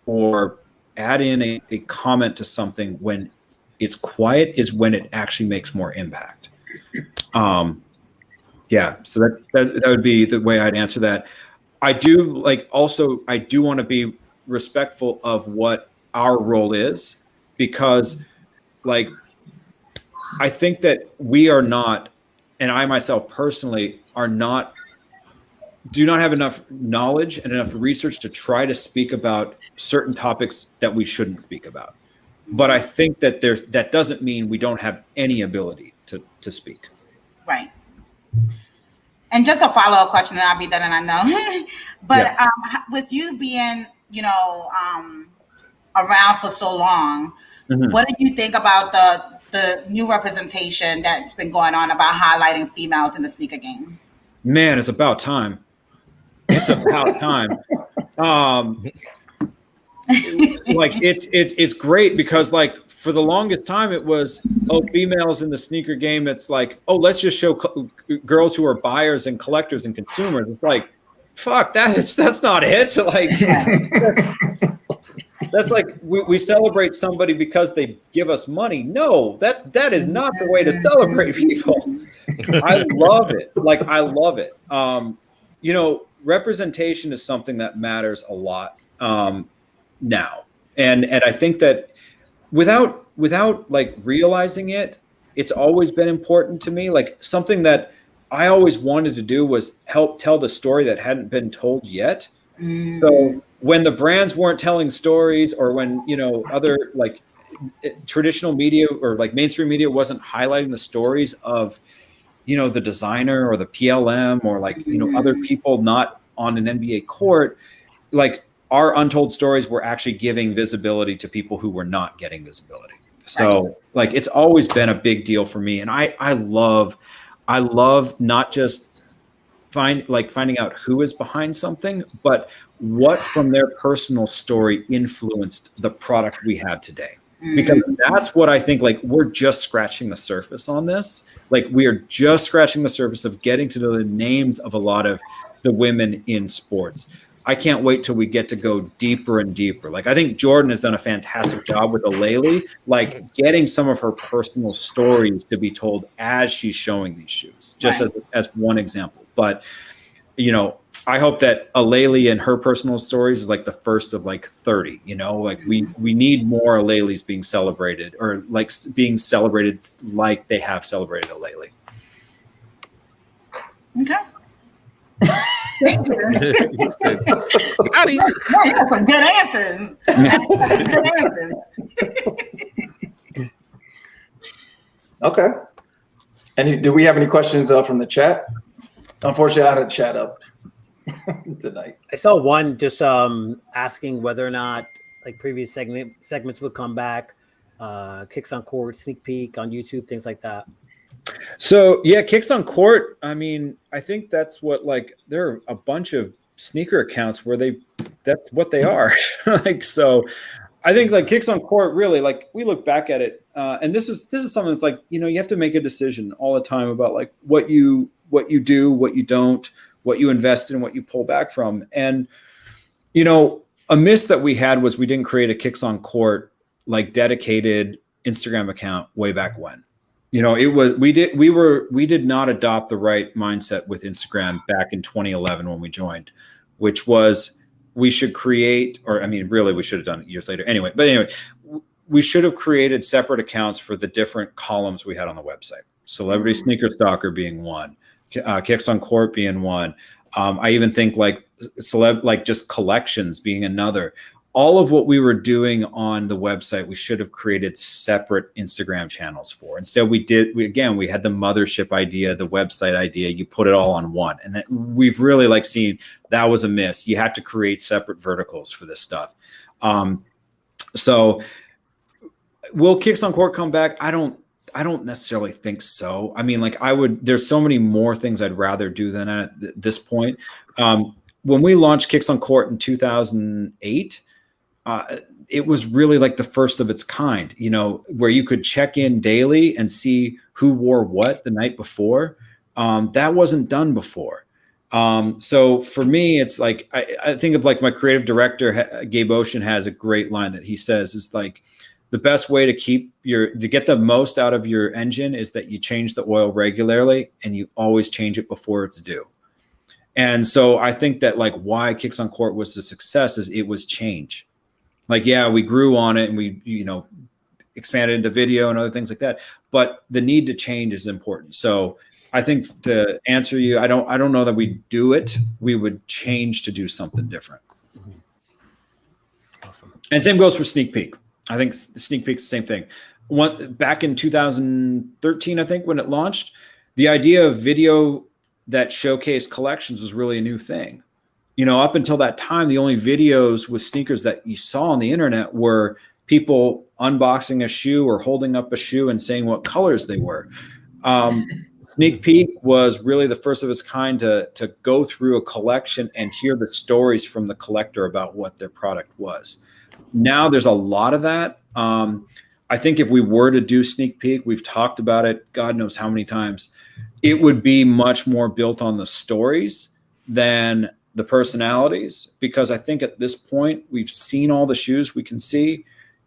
or add in a comment to something when it's quiet is when it actually makes more impact. Yeah, so that would be the way I'd answer that. I do want to be respectful of what our role is, because, like, I think that we are not, and I myself personally do not have enough knowledge and enough research to try to speak about certain topics that we shouldn't speak about. But I think that that doesn't mean we don't have any ability to speak. Right. And just a follow-up question, and I'll be done, and I know. But with you being, around for so long, what do you think about the new representation that's been going on about highlighting females in the sneaker game? Man, it's about time. It's about time. Like, it's great, because, like, for the longest time it was, oh, females in the sneaker game, it's like, oh, let's just show girls who are buyers and collectors and consumers. It's like, fuck, that's not it. So, like, that's like, we celebrate somebody because they give us money. No, that is not the way to celebrate people. I love it. Like, I love it. Representation is something that matters a lot now. And I think that without like realizing it, it's always been important to me. Like, something that I always wanted to do was help tell the story that hadn't been told yet. So when the brands weren't telling stories, or when, other, like, traditional media or, like, mainstream media wasn't highlighting the stories of, the designer or the PLM or, like, other people not on an NBA court, like, our untold stories were actually giving visibility to people who were not getting visibility. So, like, it's always been a big deal for me. And I love not just finding out who is behind something, but what from their personal story influenced the product we have today. Because that's what I think, like, we're just scratching the surface on this. Like, we are just scratching the surface of getting to know the names of a lot of the women in sports. I can't wait till we get to go deeper and deeper. Like, I think Jordan has done a fantastic job with Aleli, like, getting some of her personal stories to be told as she's showing these shoes, just as one example. But, I hope that Aleli and her personal stories is, like, the first of, like, 30, like, we need more Alelis being celebrated, or, like, being celebrated like they have celebrated Aleli. Okay. Thank you. Some good answers. Good answers. Okay. And do we have any questions from the chat? Unfortunately, I had a chat up tonight. I saw one just asking whether or not, like, previous segments would come back, Kicks on Court, sneak peek on YouTube, things like that. So, yeah, Kicks on Court, I mean, I think that's what, like, there are a bunch of sneaker accounts where that's what they are. Like, so I think, like, Kicks on Court, really, like, we look back at it, and this is something that's, like, you have to make a decision all the time about, like, what you do, what you don't, what you invest in, what you pull back from. And, a miss that we had was we didn't create a Kicks on Court like dedicated Instagram account way back when. You know, it was we did not adopt the right mindset with Instagram back in 2011 when we joined, which was we should create, or I mean, really, we should have done it years later. Anyway, we should have created separate accounts for the different columns we had on the website. Celebrity Sneaker Stalker being one, Kicks on Court being one. I even think like just collections being another. All of what we were doing on the website, we should have created separate Instagram channels for. Instead, we had the mothership idea, the website idea. You put it all on one, and we've really like seen that was a miss. You have to create separate verticals for this stuff. So, will Kicks on Court come back? I don't necessarily think so. I mean, like there's so many more things I'd rather do than at this point. When we launched Kicks on Court in 2008. It was really like the first of its kind, you know, where you could check in daily and see who wore what the night before. That wasn't done before. So for me, it's like, I think of like my creative director, Gabe Ocean, has a great line that he says is like, the best way to get the most out of your engine is that you change the oil regularly and you always change it before it's due. And so I think that like why Kicks on Court was a success is it was change. Like, yeah, we grew on it and we, you know, expanded into video and other things like that. But the need to change is important. So I think to answer you, I don't know that we do it. We would change to do something different. Awesome. And same goes for Sneak Peek. I think Sneak Peek's the same thing. Back in 2013, I think, when it launched, the idea of video that showcased collections was really a new thing. You know, up until that time, the only videos with sneakers that you saw on the internet were people unboxing a shoe or holding up a shoe and saying what colors they were. Sneak Peek was really the first of its kind to go through a collection and hear the stories from the collector about what their product was. Now there's a lot of that. I think if we were to do Sneak Peek, we've talked about it, God knows how many times, it would be much more built on the stories than the personalities, because I think at this point we've seen all the shoes we can see.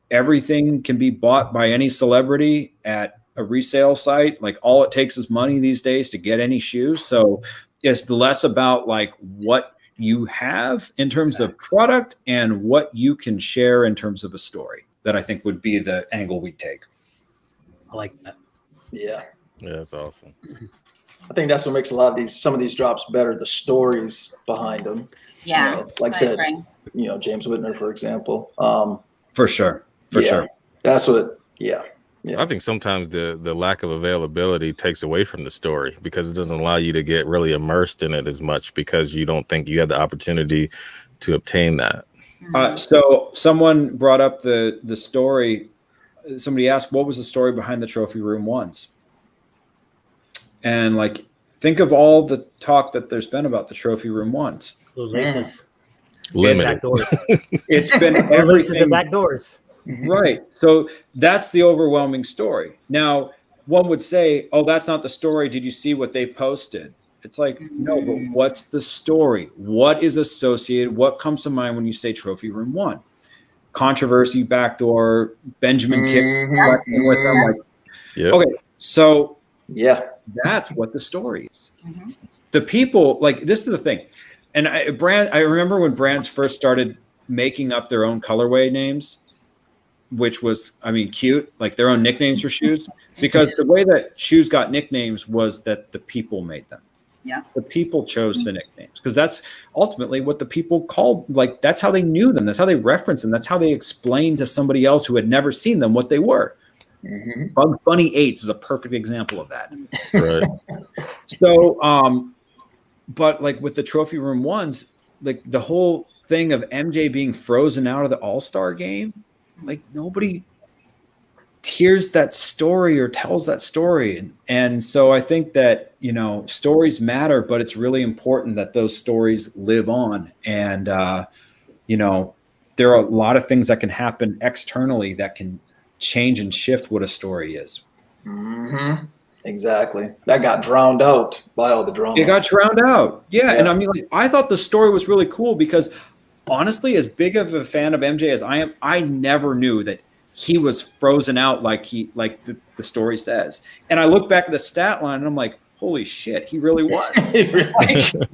Everything can be bought by any celebrity at a resale site. Like all it takes is money these days to get any shoes. So it's less about like what you have in terms of product and what you can share in terms of a story that I think would be the angle we take. I like that. Yeah. Yeah, that's awesome. I think that's what makes some of these drops better, the stories behind them. Yeah. You know, like I said, you know, James Whitner, for example. For sure. That's what, I think sometimes the lack of availability takes away from the story because it doesn't allow you to get really immersed in it as much because you don't think you have the opportunity to obtain that. So someone brought up the story. Somebody asked, what was the story behind the Trophy Room ones? And like, think of all the talk that there's been about the Trophy Room ones. Laces. Limited. It's been everything. And back doors. Right. So that's the overwhelming story. Now, one would say, oh, that's not the story. Did you see what they posted? It's like, no, but what's the story? What is associated? What comes to mind when you say Trophy Room 1? Controversy, backdoor, Benjamin Kick with them. Like, okay, so that's what the story is. The people, like, this is the thing. And I remember when brands first started making up their own colorway names, which was, I mean, cute, like their own nicknames for shoes, because the way that shoes got nicknames was that the people made them. Yeah. The people chose the nicknames because that's ultimately what the people called, like, that's how they knew them. That's how they referenced them. That's how they explained to somebody else who had never seen them what they were. Bugs Bunny 8s is a perfect example of that. Right. So, but like with the Trophy Room ones, like the whole thing of MJ being frozen out of the All-Star game, like nobody hears that story or tells that story. And so I think that, you know, stories matter, but it's really important that those stories live on. And, you know, there are a lot of things that can happen externally that can change and shift what a story is. Exactly. That got drowned out by all the drama. It got drowned out. Yeah. And I mean, like, I thought the story was really cool because honestly, as big of a fan of MJ as I am, I never knew that he was frozen out like the story says. And I look back at the stat line and I'm like, holy shit, he really was.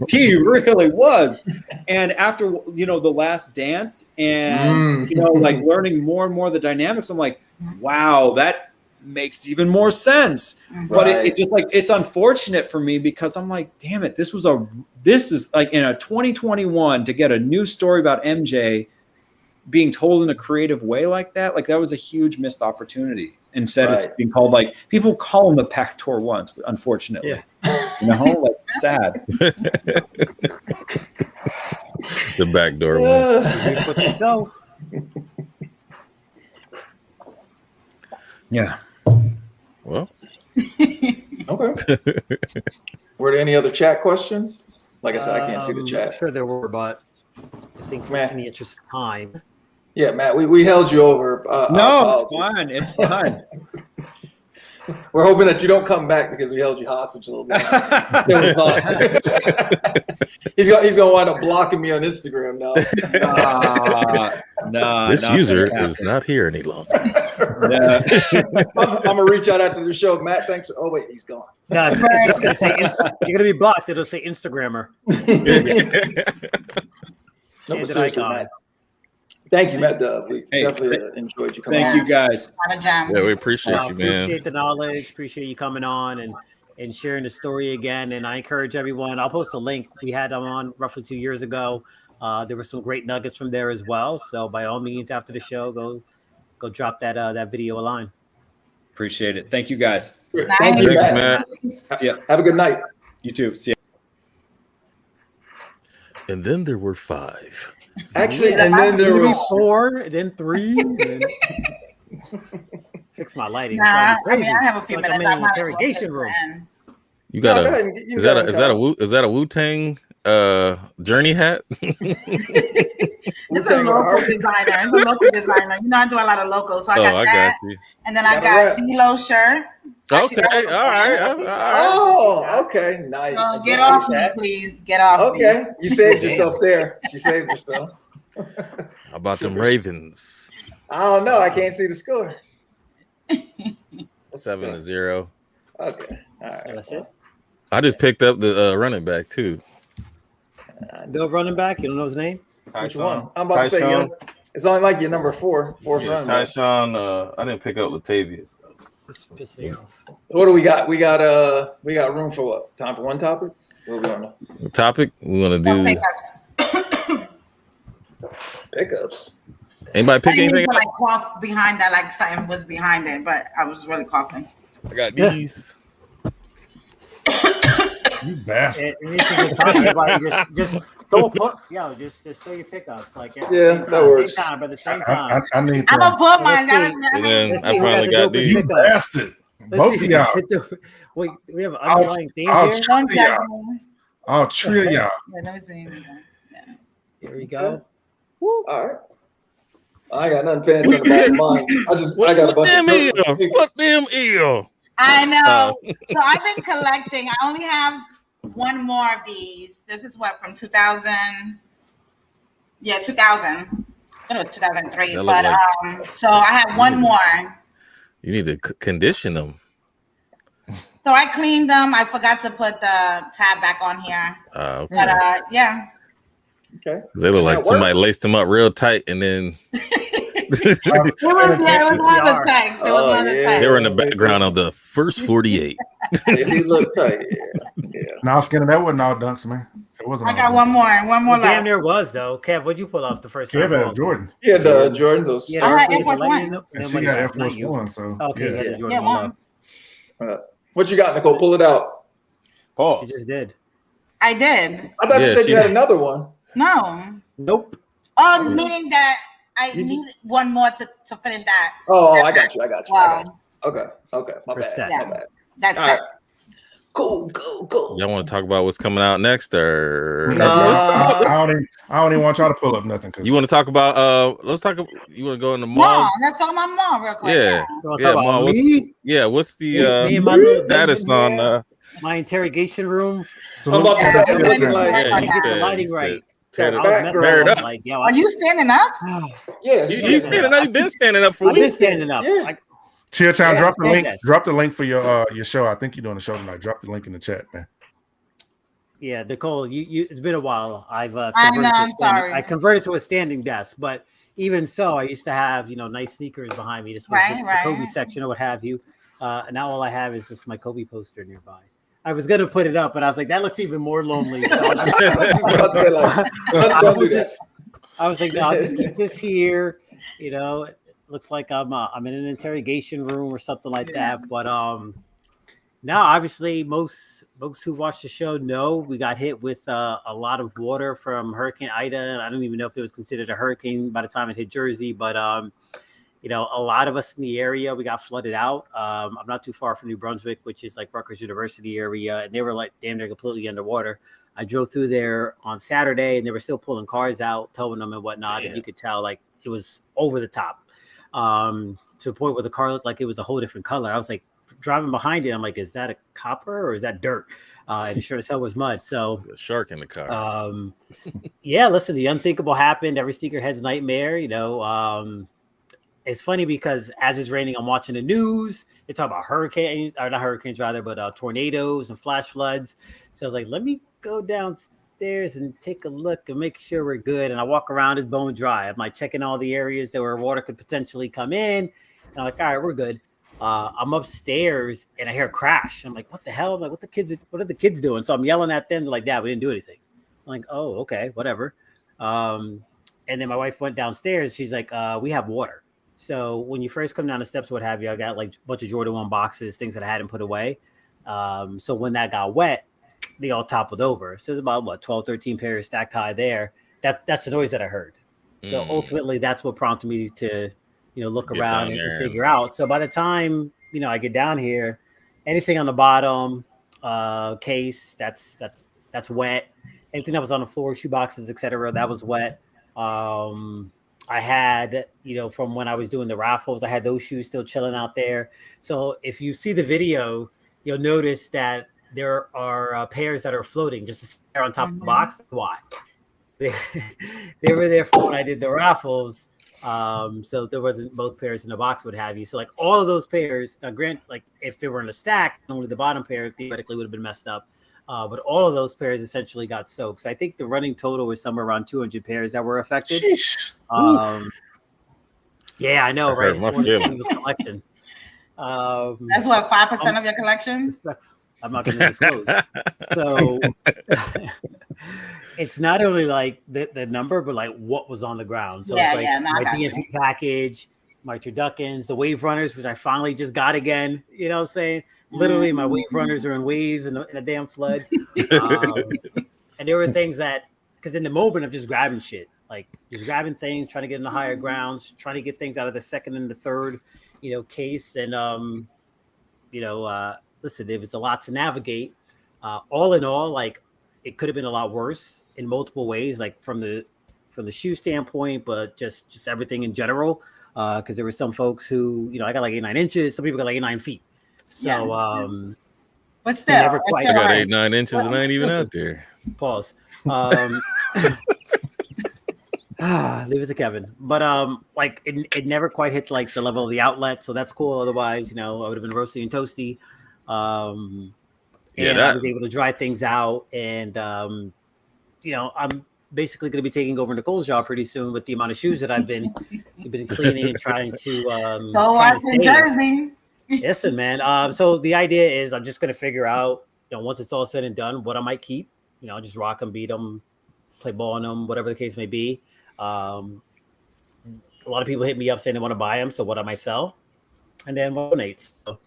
He really was. And after, the Last Dance and, like learning more and more of the dynamics, I'm like, wow, that makes even more sense. But it just like, it's unfortunate for me because I'm like, damn it, this is like in a 2021 to get a new story about MJ being told in a creative way like that was a huge missed opportunity. Instead, it's being called like people call him the Pac-Tour once, but unfortunately, like sad. The backdoor one. So, yeah. Well, okay. Were there any other chat questions? Like I said, I can't see the chat. I'm sure there were, but I think for any interest of time. Yeah, Matt, we held you over. No, it's fine. It's fine. We're hoping that you don't come back because we held you hostage a little bit. He's gonna wind up blocking me on Instagram now. No, this user is not here any longer. I'm gonna reach out after the show. Matt, thanks. Oh wait, he's gone. No, it's just gonna say you're gonna be blocked. It'll say Instagrammer. No, but seriously, Matt. Thank you, Matt Dub. We definitely enjoyed you coming on. Thank you, guys. Yeah, we appreciate you, man. Appreciate the knowledge. Appreciate you coming on and sharing the story again. And I encourage everyone. I'll post a link. We had them on roughly 2 years ago. There were some great nuggets from there as well. So by all means, after the show, go drop that video a line. Appreciate it. Thank you, guys. Thank you, Matt. See ya. Have a good night. You too. See ya. And then there were 5. Actually, and then there was 4, then 3. Then... Fix my lighting. Nah, I have a few minutes. I'm in an interrogation room. You got is that a Wu-Tang journey hat? It's a local designer. It's a local designer. I do a lot of locals, so I got that. Got you. And then I got D-Lo shirt. Okay, all right. Oh, okay, nice. So get off me, please. Get off me. Okay, you saved yourself there. She saved herself. How about them Ravens? I don't know. I can't see the score. 7-0. Okay, all right. That's it. I just picked up the running back too. The running back. You don't know his name? Which one? I'm about to say it's only like your number 4. Tyshawn. I didn't pick up Latavius. What do we got? We got room for what? Time for one topic? What are we on? The topic we want to do pickups. Anybody pick anything? Like cough behind that, like something was behind it, but I was really coughing. I got these. You bastard! Just don't put, just throw your pickups like that works. Time, but at the same time, I need. I'm gonna put mine. And then I finally got these. You bastard! Both of y'all. Wait, we have an underlying theme here. I'll trill y'all. Let me see. Here we go. All right. I got nothing fancy about mine. I got a bunch of what damn eel? I know. So I've been collecting. I only have one more of these. This is what, from 2000? Yeah, 2000. It was 2003. But so I have one more. You need to condition them. So I cleaned them. I forgot to put the tab back on here. Okay. But yeah. Okay. They look like somebody laced them up real tight and then it was one of the tags. It was one of the tags. They were in the background of the first 48. They do look tight. Yeah. Now, Skinner, that wasn't all dunks, man. It wasn't. I got one more left. Damn, there was though. Kev, what'd you pull off the first time? Kev had Jordan. Yeah, the Jordans. Those I had Air Force One. And she got Air Force One. So okay, yeah. Ones. What you got, Nicole? Pull it out. Paul. She just did. I did. I thought you said you had another one. No. Nope. Oh, meaning that I need one more to finish that. Oh, I got you. Wow. Okay. My bad. That's all it. right. Cool. Y'all want to talk about what's coming out next, or I don't even want y'all to pull up nothing. You want to talk about? Let's talk. You want to go in the mall? Let's talk about mall real quick. Yeah. What's the status on my interrogation room? I'm about to say, lighting right. tear Got it, back tear it grab. up. Like, yo, Are you standing up? Yeah, You standing up? You've been standing up for I've been weeks. standing up. Yeah. Like, Chill Town, Yeah. drop the link. Yes. Drop the link for your show. I think you're doing a show tonight. Drop the link in the chat, man. yeah, Nicole, you it's been a while. I've I know, I'm sorry. I converted to a standing desk, but even so, I used to have nice sneakers behind me. This was the Kobe section or what have you. And now all I have is just my Kobe poster nearby. I was gonna put it up, but I was like, that looks even more lonely. So I was like, no, I'll just keep this here. It looks like I'm in an interrogation room or something like that. But now, obviously, most who watch the show know we got hit with a lot of water from Hurricane Ida. I don't even know if it was considered a hurricane by the time it hit Jersey, but a lot of us in the area, we got flooded out. I'm not too far from New Brunswick, which is like Rutgers University area, and they were like damn near completely underwater. I drove through there on Saturday, and they were still pulling cars out, towing them and whatnot, and you could tell like it was over the top to the point where the car looked like it was a whole different color. I was like driving behind it. I'm like, is that a copper or is that dirt? And sure as hell was mud. So a shark in the car. Yeah, listen, the unthinkable happened. Every sneakerhead's nightmare. It's funny because as it's raining, I'm watching the news. They talk about hurricanes, or not hurricanes rather, but tornadoes and flash floods. So I was like, let me go downstairs and take a look and make sure we're good. And I walk around, it's bone dry. I'm like checking all the areas that where water could potentially come in. And I'm like, all right, we're good. I'm upstairs and I hear a crash. I'm like, what the hell? I'm like, what are the kids doing? So I'm yelling at them. They're like, Dad, we didn't do anything. I'm like, oh, okay, whatever. And then my wife went downstairs. She's like, we have water. So when you first come down the steps, what have you, I got like a bunch of Jordan 1 boxes, things that I hadn't put away. So when that got wet, they all toppled over. So there's about 12, 13 pairs stacked high there. That's the noise that I heard. So ultimately that's what prompted me to, look around and figure out. So by the time, I get down here, anything on the bottom case, that's wet. Anything that was on the floor, shoe boxes, etc., that was wet. I had, from when I was doing the raffles, I had those shoes still chilling out there. So if you see the video, you'll notice that there are pairs that are floating just on top of the box. Why? They were there for when I did the raffles. So there wasn't both pairs in the box, what have you. So like all of those pairs, now like if they were in a stack, only the bottom pair theoretically would have been messed up. But all of those pairs essentially got soaked. So I think the running total was somewhere around 200 pairs that were affected. Yeah, I know, right? My feelings. Collection. That's what 5% of your collection. I'm not going to disclose. So it's not only like the number, but like what was on the ground. So it's like my DMP package, my turduckens, the wave runners, which I finally just got again. You know what I'm saying? Literally, my wave runners are in waves in a damn flood. And there were things that, because in the moment, I'm just grabbing shit. Like just grabbing things, trying to get in the higher grounds, trying to get things out of the second and the third, case. And, listen, there was a lot to navigate. All in all, like it could have been a lot worse in multiple ways, like from the shoe standpoint, but just everything in general. Because there were some folks who, I got like 8-9 inches. Some people got like 8-9 feet. So, but still, I got 8-9 inches and I ain't even out there. Pause. Leave it to Kevin. But like it never quite hit like the level of the outlet, so that's cool. Otherwise, I would have been roasty and toasty. And I was able to dry things out, and I'm basically going to be taking over Nicole's job pretty soon with the amount of shoes that I've been cleaning and trying to. So I in Jersey. Listen, man. So the idea is I'm just going to figure out, once it's all said and done, what I might keep. Just rock them, beat them, play ball on them, whatever the case may be. A lot of people hit me up saying they want to buy them, so what I might sell, and then donate. So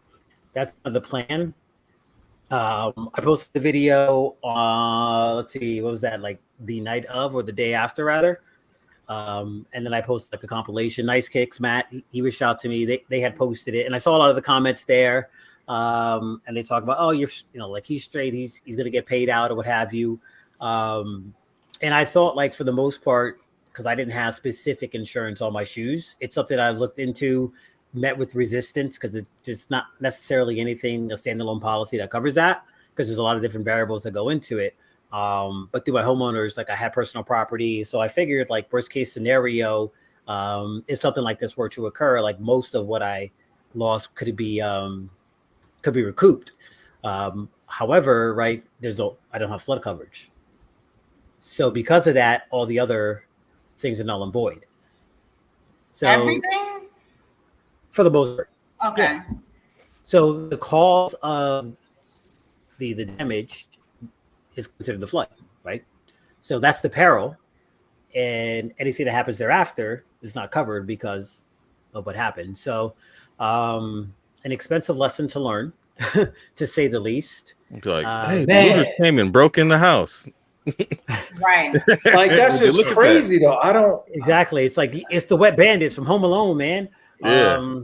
that's the plan. I posted the video on, let's see, what was that, like the night of or the day after rather. And then I posted like a compilation. NiceKicks, Matt, he reached out to me. They had posted it, and I saw a lot of the comments there. And they talk about, oh, you're, like he's straight, he's gonna get paid out or what have you. And I thought, like, for the most part, because I didn't have specific insurance on my shoes, it's something I looked into, met with resistance, because it's just not necessarily anything, a standalone policy that covers that, because there's a lot of different variables that go into it. But through my homeowners, like I had personal property, so I figured like worst case scenario, if something like this were to occur, like most of what I lost could be recouped. However, right, I don't have flood coverage. So because of that, all the other things are null and void. So everything? For the most part. Okay. Yeah. So the cause of the damage is considered the flood, right? So that's the peril. And anything that happens thereafter is not covered because of what happened. So an expensive lesson to learn, to say the least. It's like, hey, the looters came and broke in the house. Right. Like that's just crazy though. I don't exactly. It's like it's the wet bandits from Home Alone, man. Yeah.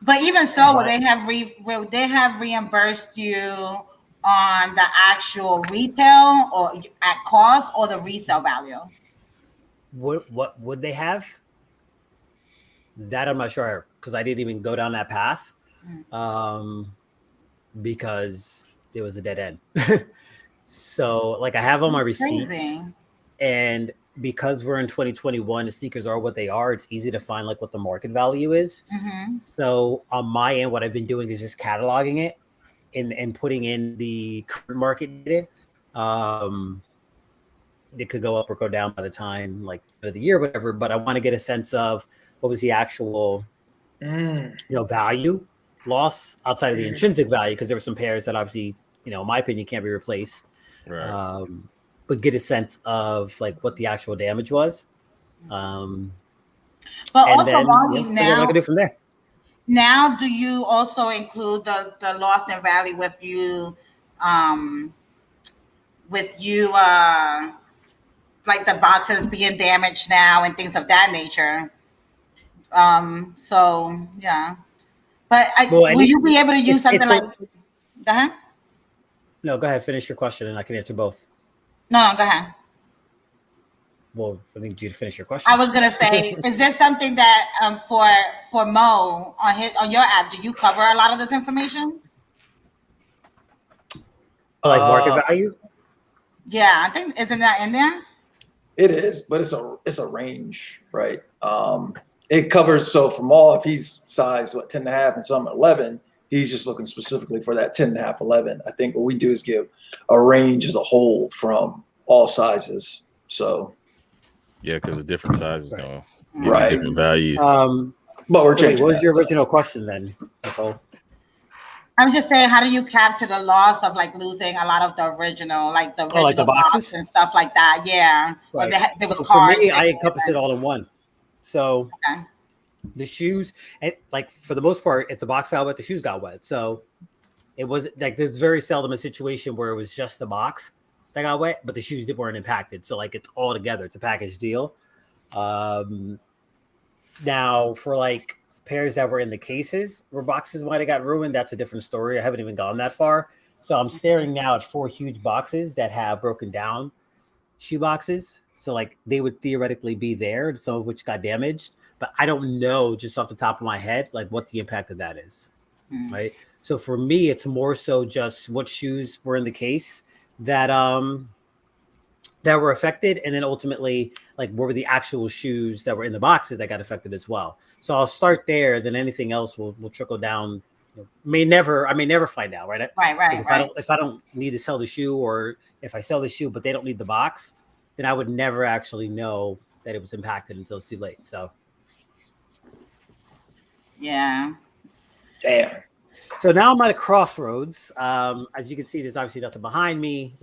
But even so, will they have reimbursed you on the actual retail or at cost or the resale value? What would they have? That I'm not sure because I didn't even go down that path. Because it was a dead end. So like I have all my receipts, and because we're in 2021, the sneakers are what they are. It's easy to find like what the market value is. So on my end, what I've been doing is just cataloging it and putting in the current market data. It could go up or go down by the time like of the year, whatever. But I want to get a sense of what was the actual, value loss outside of the intrinsic value, because there were some pairs that obviously, in my opinion, can't be replaced. Right. But get a sense of like what the actual damage was. But also, then, now, what I can do from there. Now, do you also include the loss in value with you, like the boxes being damaged now and things of that nature? So yeah. But will you be able to use something like? Go ahead. No, go ahead. Finish your question, and I can answer both. No, go ahead. Well, I need you to finish your question. I was gonna say, is this something that for Mo on your app? Do you cover a lot of this information? Like market value? Yeah, I think isn't that in there? It is, but it's a range, right? It covers from all, if he's size 10.5 and some 11, he's just looking specifically for that 10.5, 11. I think what we do is give a range as a whole from all sizes. So yeah, because the different sizes going right, different values. But we're changing. What was your original question then, Nicole? I'm just saying, how do you capture the loss of like losing a lot of the original, like the boxes and stuff like that? Yeah, right. There was so cards. For me, I encompass it all in one. So the shoes, and like for the most part, if the box got wet, the shoes got wet. So it was like there's very seldom a situation where it was just the box that got wet, but the shoes weren't impacted. So like it's all together. It's a package deal. Now for like pairs that were in the cases where boxes might have got ruined, that's a different story. I haven't even gone that far. So I'm staring now at 4 huge boxes that have broken down shoe boxes. So like they would theoretically be there, some of which got damaged, but I don't know just off the top of my head like what the impact of that is. Right. So for me, it's more so just what shoes were in the case that were affected, and then ultimately like what were the actual shoes that were in the boxes that got affected as well. So I'll start there, then anything else will trickle down. I may never find out, right? Right. If I don't need to sell the shoe, or if I sell the shoe but they don't need the box, then I would never actually know that it was impacted until it's too late. So yeah. Damn. So now I'm at a crossroads. As you can see, there's obviously nothing behind me.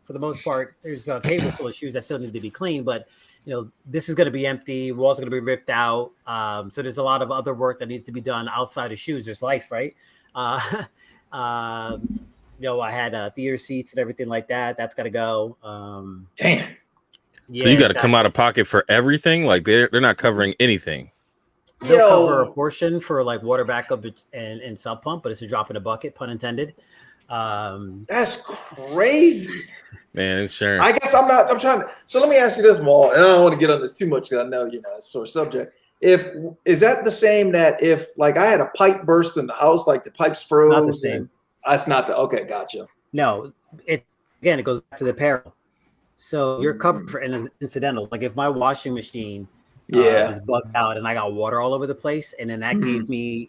For the most part, there's a table full of shoes that still need to be cleaned, but this is going to be empty. Walls are going to be ripped out. So there's a lot of other work that needs to be done outside of shoes. There's life, right? I had theater seats and everything like that. That's got to go. Damn. So you got to come out of pocket for everything. Like they're not covering anything. They'll cover a portion for like water backup and sub pump, but it's a drop in a bucket, pun intended. That's crazy. Man, insurance. I guess I'm trying to. So let me ask you this, Maul, and I don't want to get on this too much because I know it's a sore subject. Is that the same that if like I had a pipe burst in the house, like the pipes froze? Not the same. That's not the okay. Gotcha. No, again, it goes back to the apparel. So you're covered for incidentals. Like if my washing machine was bugged out and I got water all over the place, and then that gave me,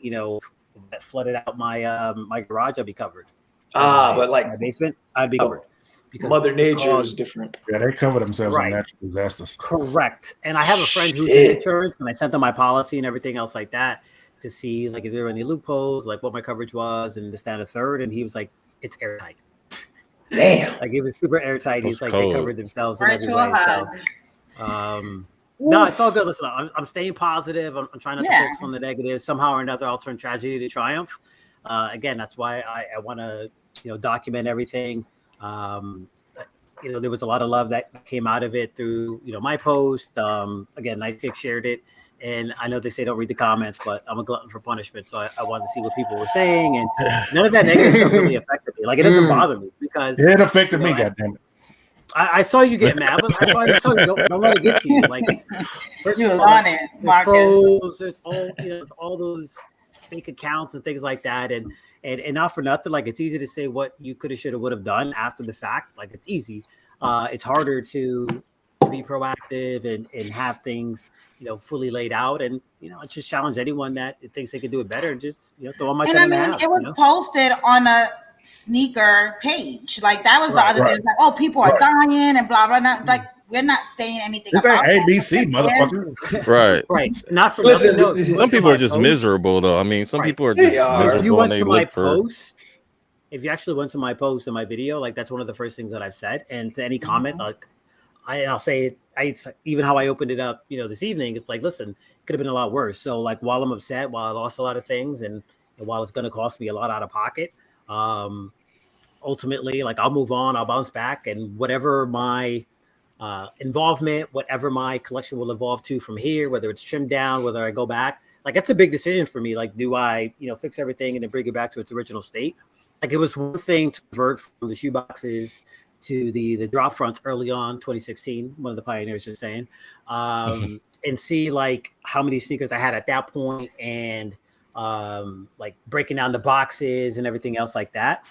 that flooded out my my garage, I'd be covered. But like my basement, I'd be covered. Because Mother Nature is different. Yeah, they cover themselves on natural disasters. Correct. And I have a friend who's in insurance, and I sent them my policy and everything else like that to see like if there were any loopholes, like what my coverage was, and this, that, and the third. And he was like, "It's airtight." Damn. Like it was super airtight. He's like, cold. they covered themselves in every way. So, no, it's all good. Listen, I'm staying positive. I'm trying not to focus on the negatives. Somehow or another, I'll turn tragedy to triumph. Again, that's why I want to, document everything. There was a lot of love that came out of it through, my post. Again, NiceKicks shared it. And I know they say don't read the comments, but I'm a glutton for punishment. So I wanted to see what people were saying. And none of that negative stuff really affected me. Like, it doesn't bother me because it affected me, goddammit. I saw you get mad, but I saw you don't let it get to you. Like, first you of was all, on it, Marcus. There's all those fake accounts and things like that. And not for nothing, like it's easy to say what you could have, should have, would have done after the fact. Like it's easy. It's harder to be proactive and have things, fully laid out. And, I just challenge anyone that thinks they could do it better. Just, throw on my 10.5. It was posted on a sneaker page. Like that was the other thing. Like, oh, people are dying and blah, blah, blah. Like we're not saying anything about that. ABC, motherfucker. Right. Not for nothing. No, some people are just miserable, though. I mean, some people are just miserable. If you went and to they my look for... post, if you actually went to my post and my video, like that's one of the first things that I've said. And to any comment, like I'll say even how I opened it up, this evening, it's like, listen, it could have been a lot worse. So like while I'm upset, while I lost a lot of things, and while it's going to cost me a lot out of pocket, ultimately, like I'll move on, I'll bounce back, and whatever my involvement, whatever my collection will evolve to from here, whether it's trimmed down, whether I go back, like that's a big decision for me. Like, do I, fix everything and then bring it back to its original state? Like it was one thing to convert from the shoe boxes to the drop fronts early on, 2016, one of the pioneers just saying, and see like how many sneakers I had at that point, and like breaking down the boxes and everything else like that.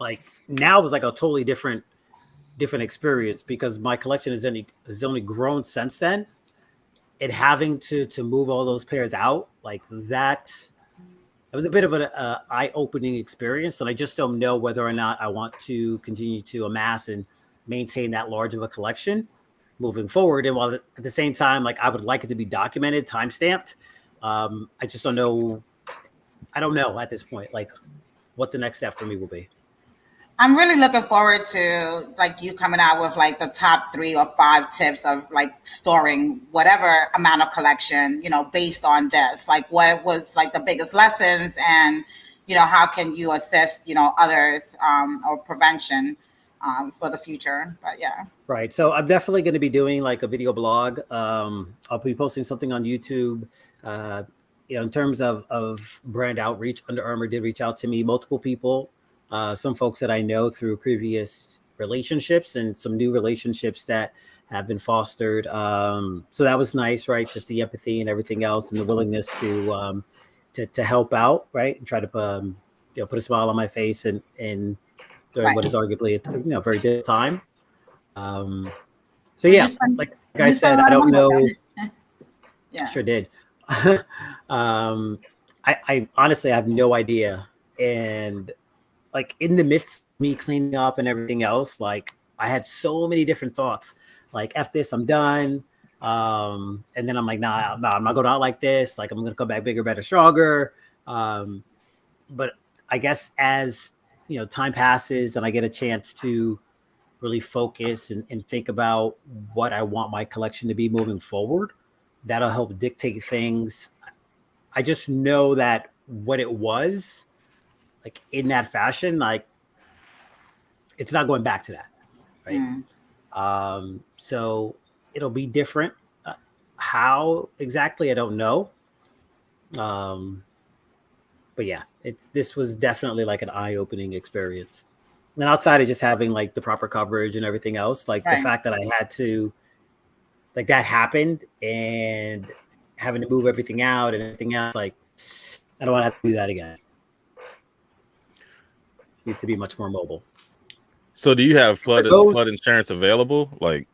Like now it was like a totally different experience because my collection has only grown since then. And having to move all those pairs out like that, it was a bit of an eye-opening experience, and I just don't know whether or not I want to continue to amass and maintain that large of a collection moving forward. And while at the same time, like I would like it to be documented, time-stamped, I just don't know. I don't know at this point, like what the next step for me will be. I'm really looking forward to like you coming out with like the top 3 or 5 tips of like storing whatever amount of collection, based on this, like what was like the biggest lessons, and, how can you assist, others or prevention for the future. But yeah. Right. So I'm definitely going to be doing like a video blog. I'll be posting something on YouTube. In terms of brand outreach, Under Armour did reach out to me, multiple people. Some folks that I know through previous relationships and some new relationships that have been fostered. So that was nice, right? Just the empathy and everything else, and the willingness to help out, right? And try to put a smile on my face and during what is arguably a very good time. So yeah, like I said, I don't know. Yeah, sure did. I honestly have no idea, and like in the midst of me cleaning up and everything else, like I had so many different thoughts, like F this, I'm done. And then I'm like, nah, I'm not going out like this. Like I'm going to come back bigger, better, stronger. But I guess as time passes and I get a chance to really focus and think about what I want my collection to be moving forward, that'll help dictate things. I just know that what it was, like in that fashion, like it's not going back to that, right? So it'll be different. How exactly, I don't know. But yeah, this was definitely like an eye-opening experience. And outside of just having like the proper coverage and everything else, like the fact that I had to, like that happened, and having to move everything out and everything else, like I don't want to have to do that again. Needs to be much more mobile. So do you have flood insurance available? Like,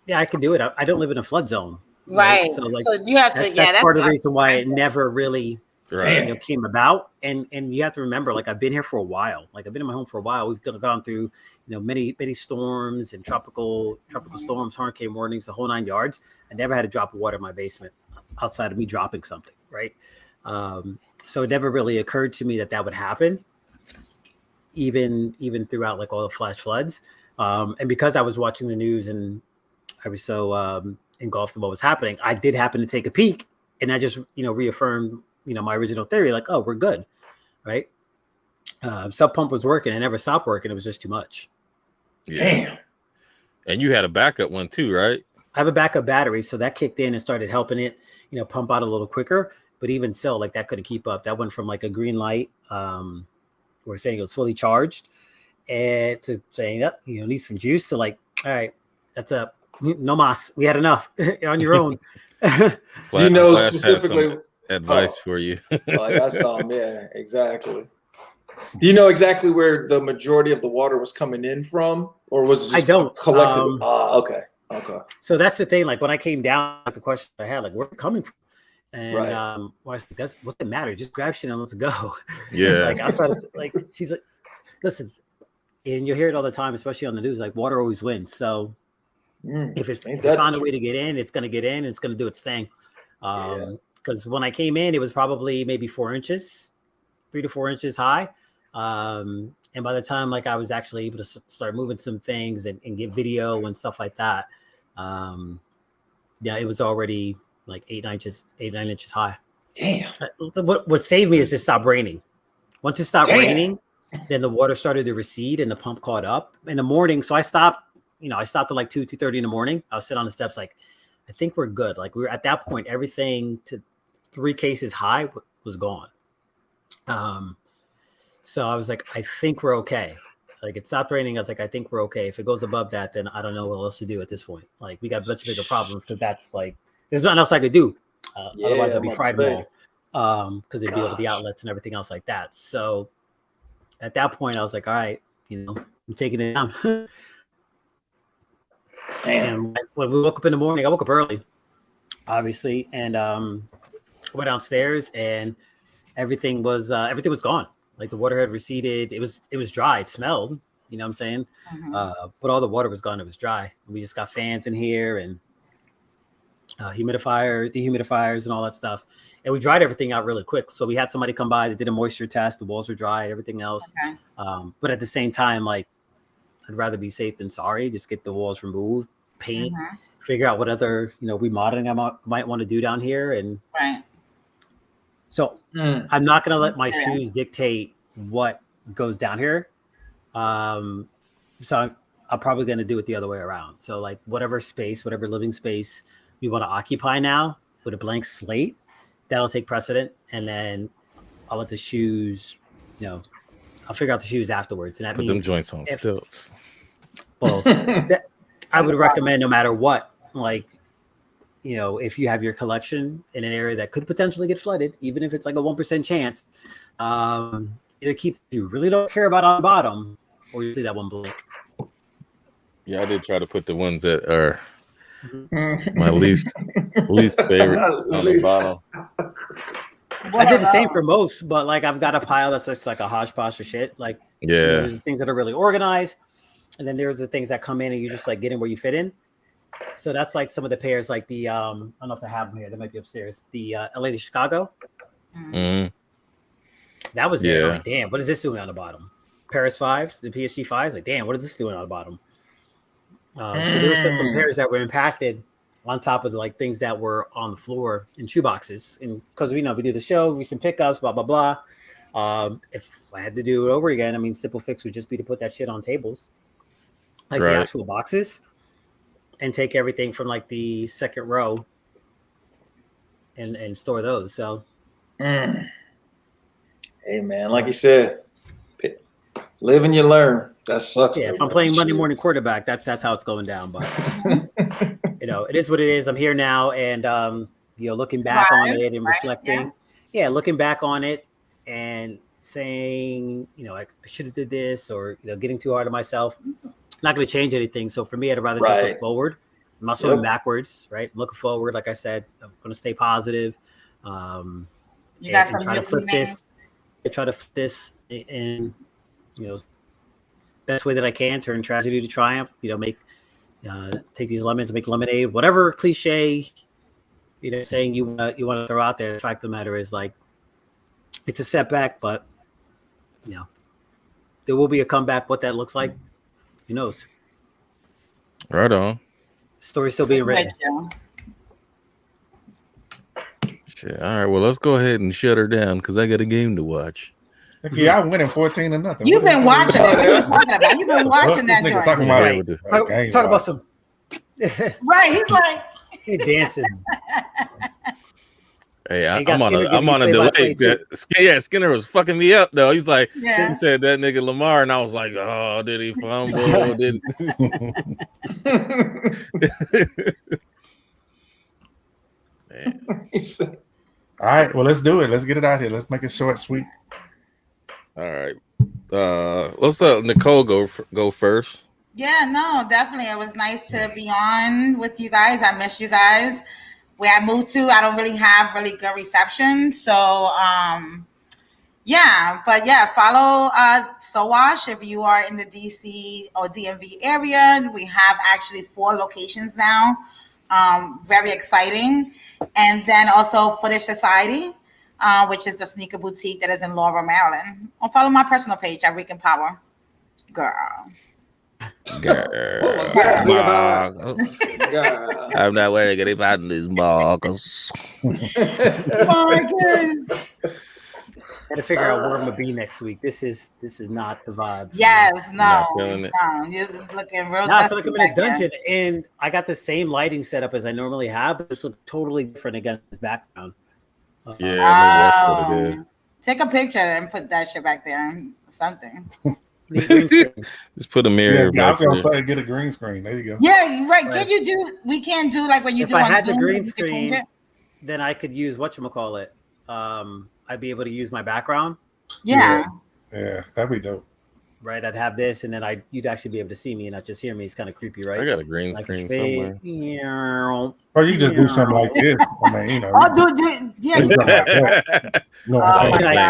yeah, I can do it. I don't live in a flood zone. Right. So like, so you have to. That's part of the reason why it never really came about. And you have to remember, like, I've been here for a while. Like, I've been in my home for a while. We've gone through, many storms and tropical storms, hurricane warnings, the whole 9 yards. I never had a drop of water in my basement outside of me dropping something, right? So it never really occurred to me that would happen, even throughout like all the flash floods. And because I was watching the news and I was so engulfed in what was happening, I did happen to take a peek, and I just reaffirmed my original theory, like, oh, we're good, right? Sub pump was working. It never stopped working. It was just too much. Yeah. Damn. And you had a backup one too, right? I have a backup battery, so that kicked in and started helping it, pump out a little quicker. But even so, like, that couldn't keep up. That went from like a green light, we're saying it was fully charged, and to saying that need some juice, to like, all right, that's up. No mas. We had enough. You're on your own. Flash specifically advice for you. Like I saw him. Yeah, exactly. Do you know exactly where the majority of the water was coming in from, or was it just I don't collective? Okay. So that's the thing. Like, when I came down, the question I had, like, where's it coming from? And that's what's the matter? Just grab shit and let's go. Yeah. Like, I'm trying to, like, she's like, listen, and you'll hear it all the time, especially on the news. Like, water always wins. So if it found a way to get in, it's gonna get in. It's gonna do its thing. Because when I came in, it was probably maybe 4 inches, 3 to 4 inches high. And by the time like I was actually able to start moving some things and get video and stuff like that, it was already like 8, 9 inches high. Damn. What saved me is it stopped raining. Once it stopped raining, then the water started to recede and the pump caught up in the morning. So I stopped at like 2:30 in the morning. I was sitting on the steps, like, I think we're good. Like, we were at that point, everything to 3 cases high was gone. So I was like, I think we're okay. Like, it stopped raining. I was like, I think we're okay. If it goes above that, then I don't know what else to do at this point. Like, we got much bigger problems, because that's like, there's nothing else I could do. Otherwise, I'd be fried more. Because they'd be over the outlets and everything else like that. So at that point, I was like, all right, I'm taking it down. And when we woke up in the morning, I woke up early, obviously, and went downstairs, and everything was gone. Like, the water had receded. It was dry. It smelled. You know what I'm saying? Mm-hmm. But all the water was gone. It was dry. We just got fans in here and dehumidifiers, and all that stuff. And we dried everything out really quick. So we had somebody come by. They did a moisture test. The walls were dry. Everything else. Okay. But at the same time, like, I'd rather be safe than sorry. Just get the walls removed, paint, figure out what other remodeling I might want to do down here, and so I'm not going to let my shoes dictate what goes down here. So I'm probably going to do it the other way around. So, like, whatever living space we want to occupy now with a blank slate, that'll take precedent, and then I'll let the shoes, I'll figure out the shoes afterwards. And that put them joints on stilts. Well, I would recommend, no matter what, like, if you have your collection in an area that could potentially get flooded, even if it's like a 1% chance, either keep you really don't care about on the bottom, or you see that one blank. Yeah, I did try to put the ones that are my least favorite on the bottom. I did the same for most, but like, I've got a pile that's just like a hodgepodge of shit. Like, there's things that are really organized, and then there's the things that come in and you just like get in where you fit in. So that's like some of the pairs, like the I don't know if I have them here. They might be upstairs. The LA to Chicago. Mm-hmm. That was there. Like, damn, what is this doing on the bottom? Paris 5s, the PSG 5s. Like, damn, what is this doing on the bottom? So there were some pairs that were impacted on top of the like things that were on the floor in shoe boxes. And because we do the show, recent pickups, blah blah blah. If I had to do it over again, I mean, simple fix would just be to put that shit on tables, like the actual boxes, and take everything from like the second row and store those. So, hey man, like you said, live and you learn. That sucks. Yeah, if I'm playing Monday morning quarterback, that's how it's going down. But it is what it is. I'm here now, and looking back on it and reflecting. Yeah, looking back on it and saying, I should have did this, or getting too hard on myself. Not going to change anything. So for me, I'd rather just look forward. I'm not swimming backwards, right? I'm looking forward. Like I said, I'm going to stay positive. You got and try to flip this. Try to flip this in, best way that I can. Turn tragedy to triumph. Make take these lemons, make lemonade. Whatever cliche, saying you want to throw out there. The fact of the matter is, like, it's a setback, but there will be a comeback. What that looks like, who knows? Right on. Story's still being written. Shit. All right. Well, let's go ahead and shut her down because I got a game to watch. Yeah, I'm winning 14-0. You've been watching it. What are you talking about? You've been watching that joint. Talking about Talk about some. Right. He's like he's dancing. Hey, I'm on a delay. Yeah, Skinner was fucking me up though. He's like, he said that nigga Lamar, and I was like, oh, did he fumble? Did All right, well, let's do it. Let's get it out here. Let's make it short, sweet. All right. Let's let Nicole go first. Yeah, no, definitely. It was nice to be on with you guys. I miss you guys. Where I moved to, I don't really have really good reception. So, follow Sowash if you are in the DC or DMV area. We have actually 4 locations now. Very exciting. And then also Footage Society, which is the sneaker boutique that is in Laurel, Maryland. Or follow my personal page at Rican Power. Girl. I'm not wearing any buttonless markers. Gotta figure out where I'm gonna be next week. This is not the vibe. Yes, no. You're just looking real. I feel like I'm in a dungeon, and I got the same lighting setup as I normally have, but this looks totally different against this background. Yeah, that's what it is. Take a picture and put that shit back there. Something. Just put a mirror. Yeah, I was gonna say get a green screen. There you go. Yeah, right. Can you do? We can't do like when you if do. I on had Zoom, the green screen, then I could use whatchamacallit. I'd be able to use my background. Yeah, that'd be dope. Right, I'd have this, and then you'd actually be able to see me and not just hear me. It's kind of creepy, right? I got a green screen somewhere. Or you just do something like this. I mean, I'll do it. Yeah, I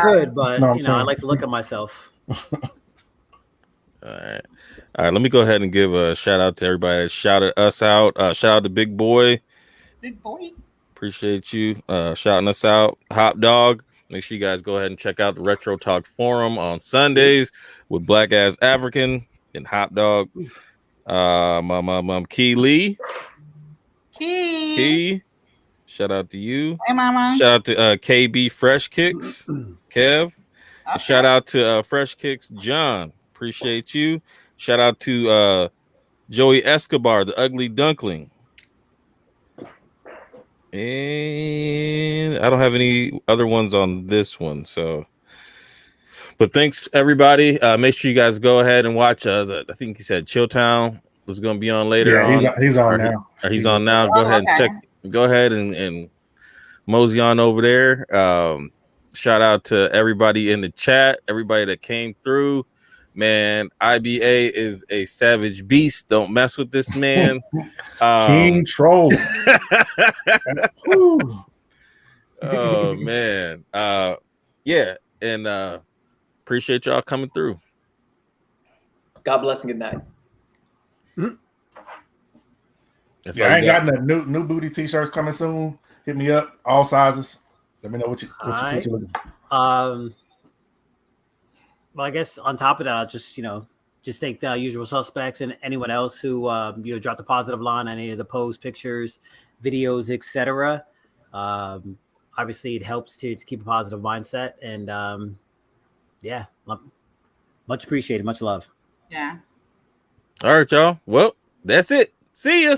could, but I like to look at myself. All right. Let me go ahead and give a shout out to everybody that shouted us out. Shout out to Big Boy. Big Boy. Appreciate you shouting us out. Hop Dog. Make sure you guys go ahead and check out the Retro Talk Forum on Sundays with Black Ass African and Hop Dog. My mom Key Lee. Key. Shout out to you. Hey, mama. Shout out to KB Fresh Kicks. Kev. Okay. Shout out to Fresh Kicks John. Appreciate you. Shout out to Joey Escobar, the Ugly Dunkling. And I don't have any other ones on this one. But thanks everybody. Make sure you guys go ahead and watch. I think he said Chilltown was going to be on later. Yeah, he's on now. He's on now. Go ahead and check. Go ahead and mosey on over there. Shout out to everybody in the chat. Everybody that came through. Man, IBA is a savage beast. Don't mess with this man. King Troll. Oh man. Yeah, and appreciate y'all coming through. God bless and good night. I ain't got no new booty t-shirts coming soon. Hit me up, all sizes. Let me know what you looking for. Well, I guess on top of that, I'll just thank the usual suspects and anyone else who dropped the positive line on any of the posts, pictures, videos, etc. Obviously, it helps to keep a positive mindset, and much appreciated, much love. Yeah. All right, y'all. Well, that's it. See ya.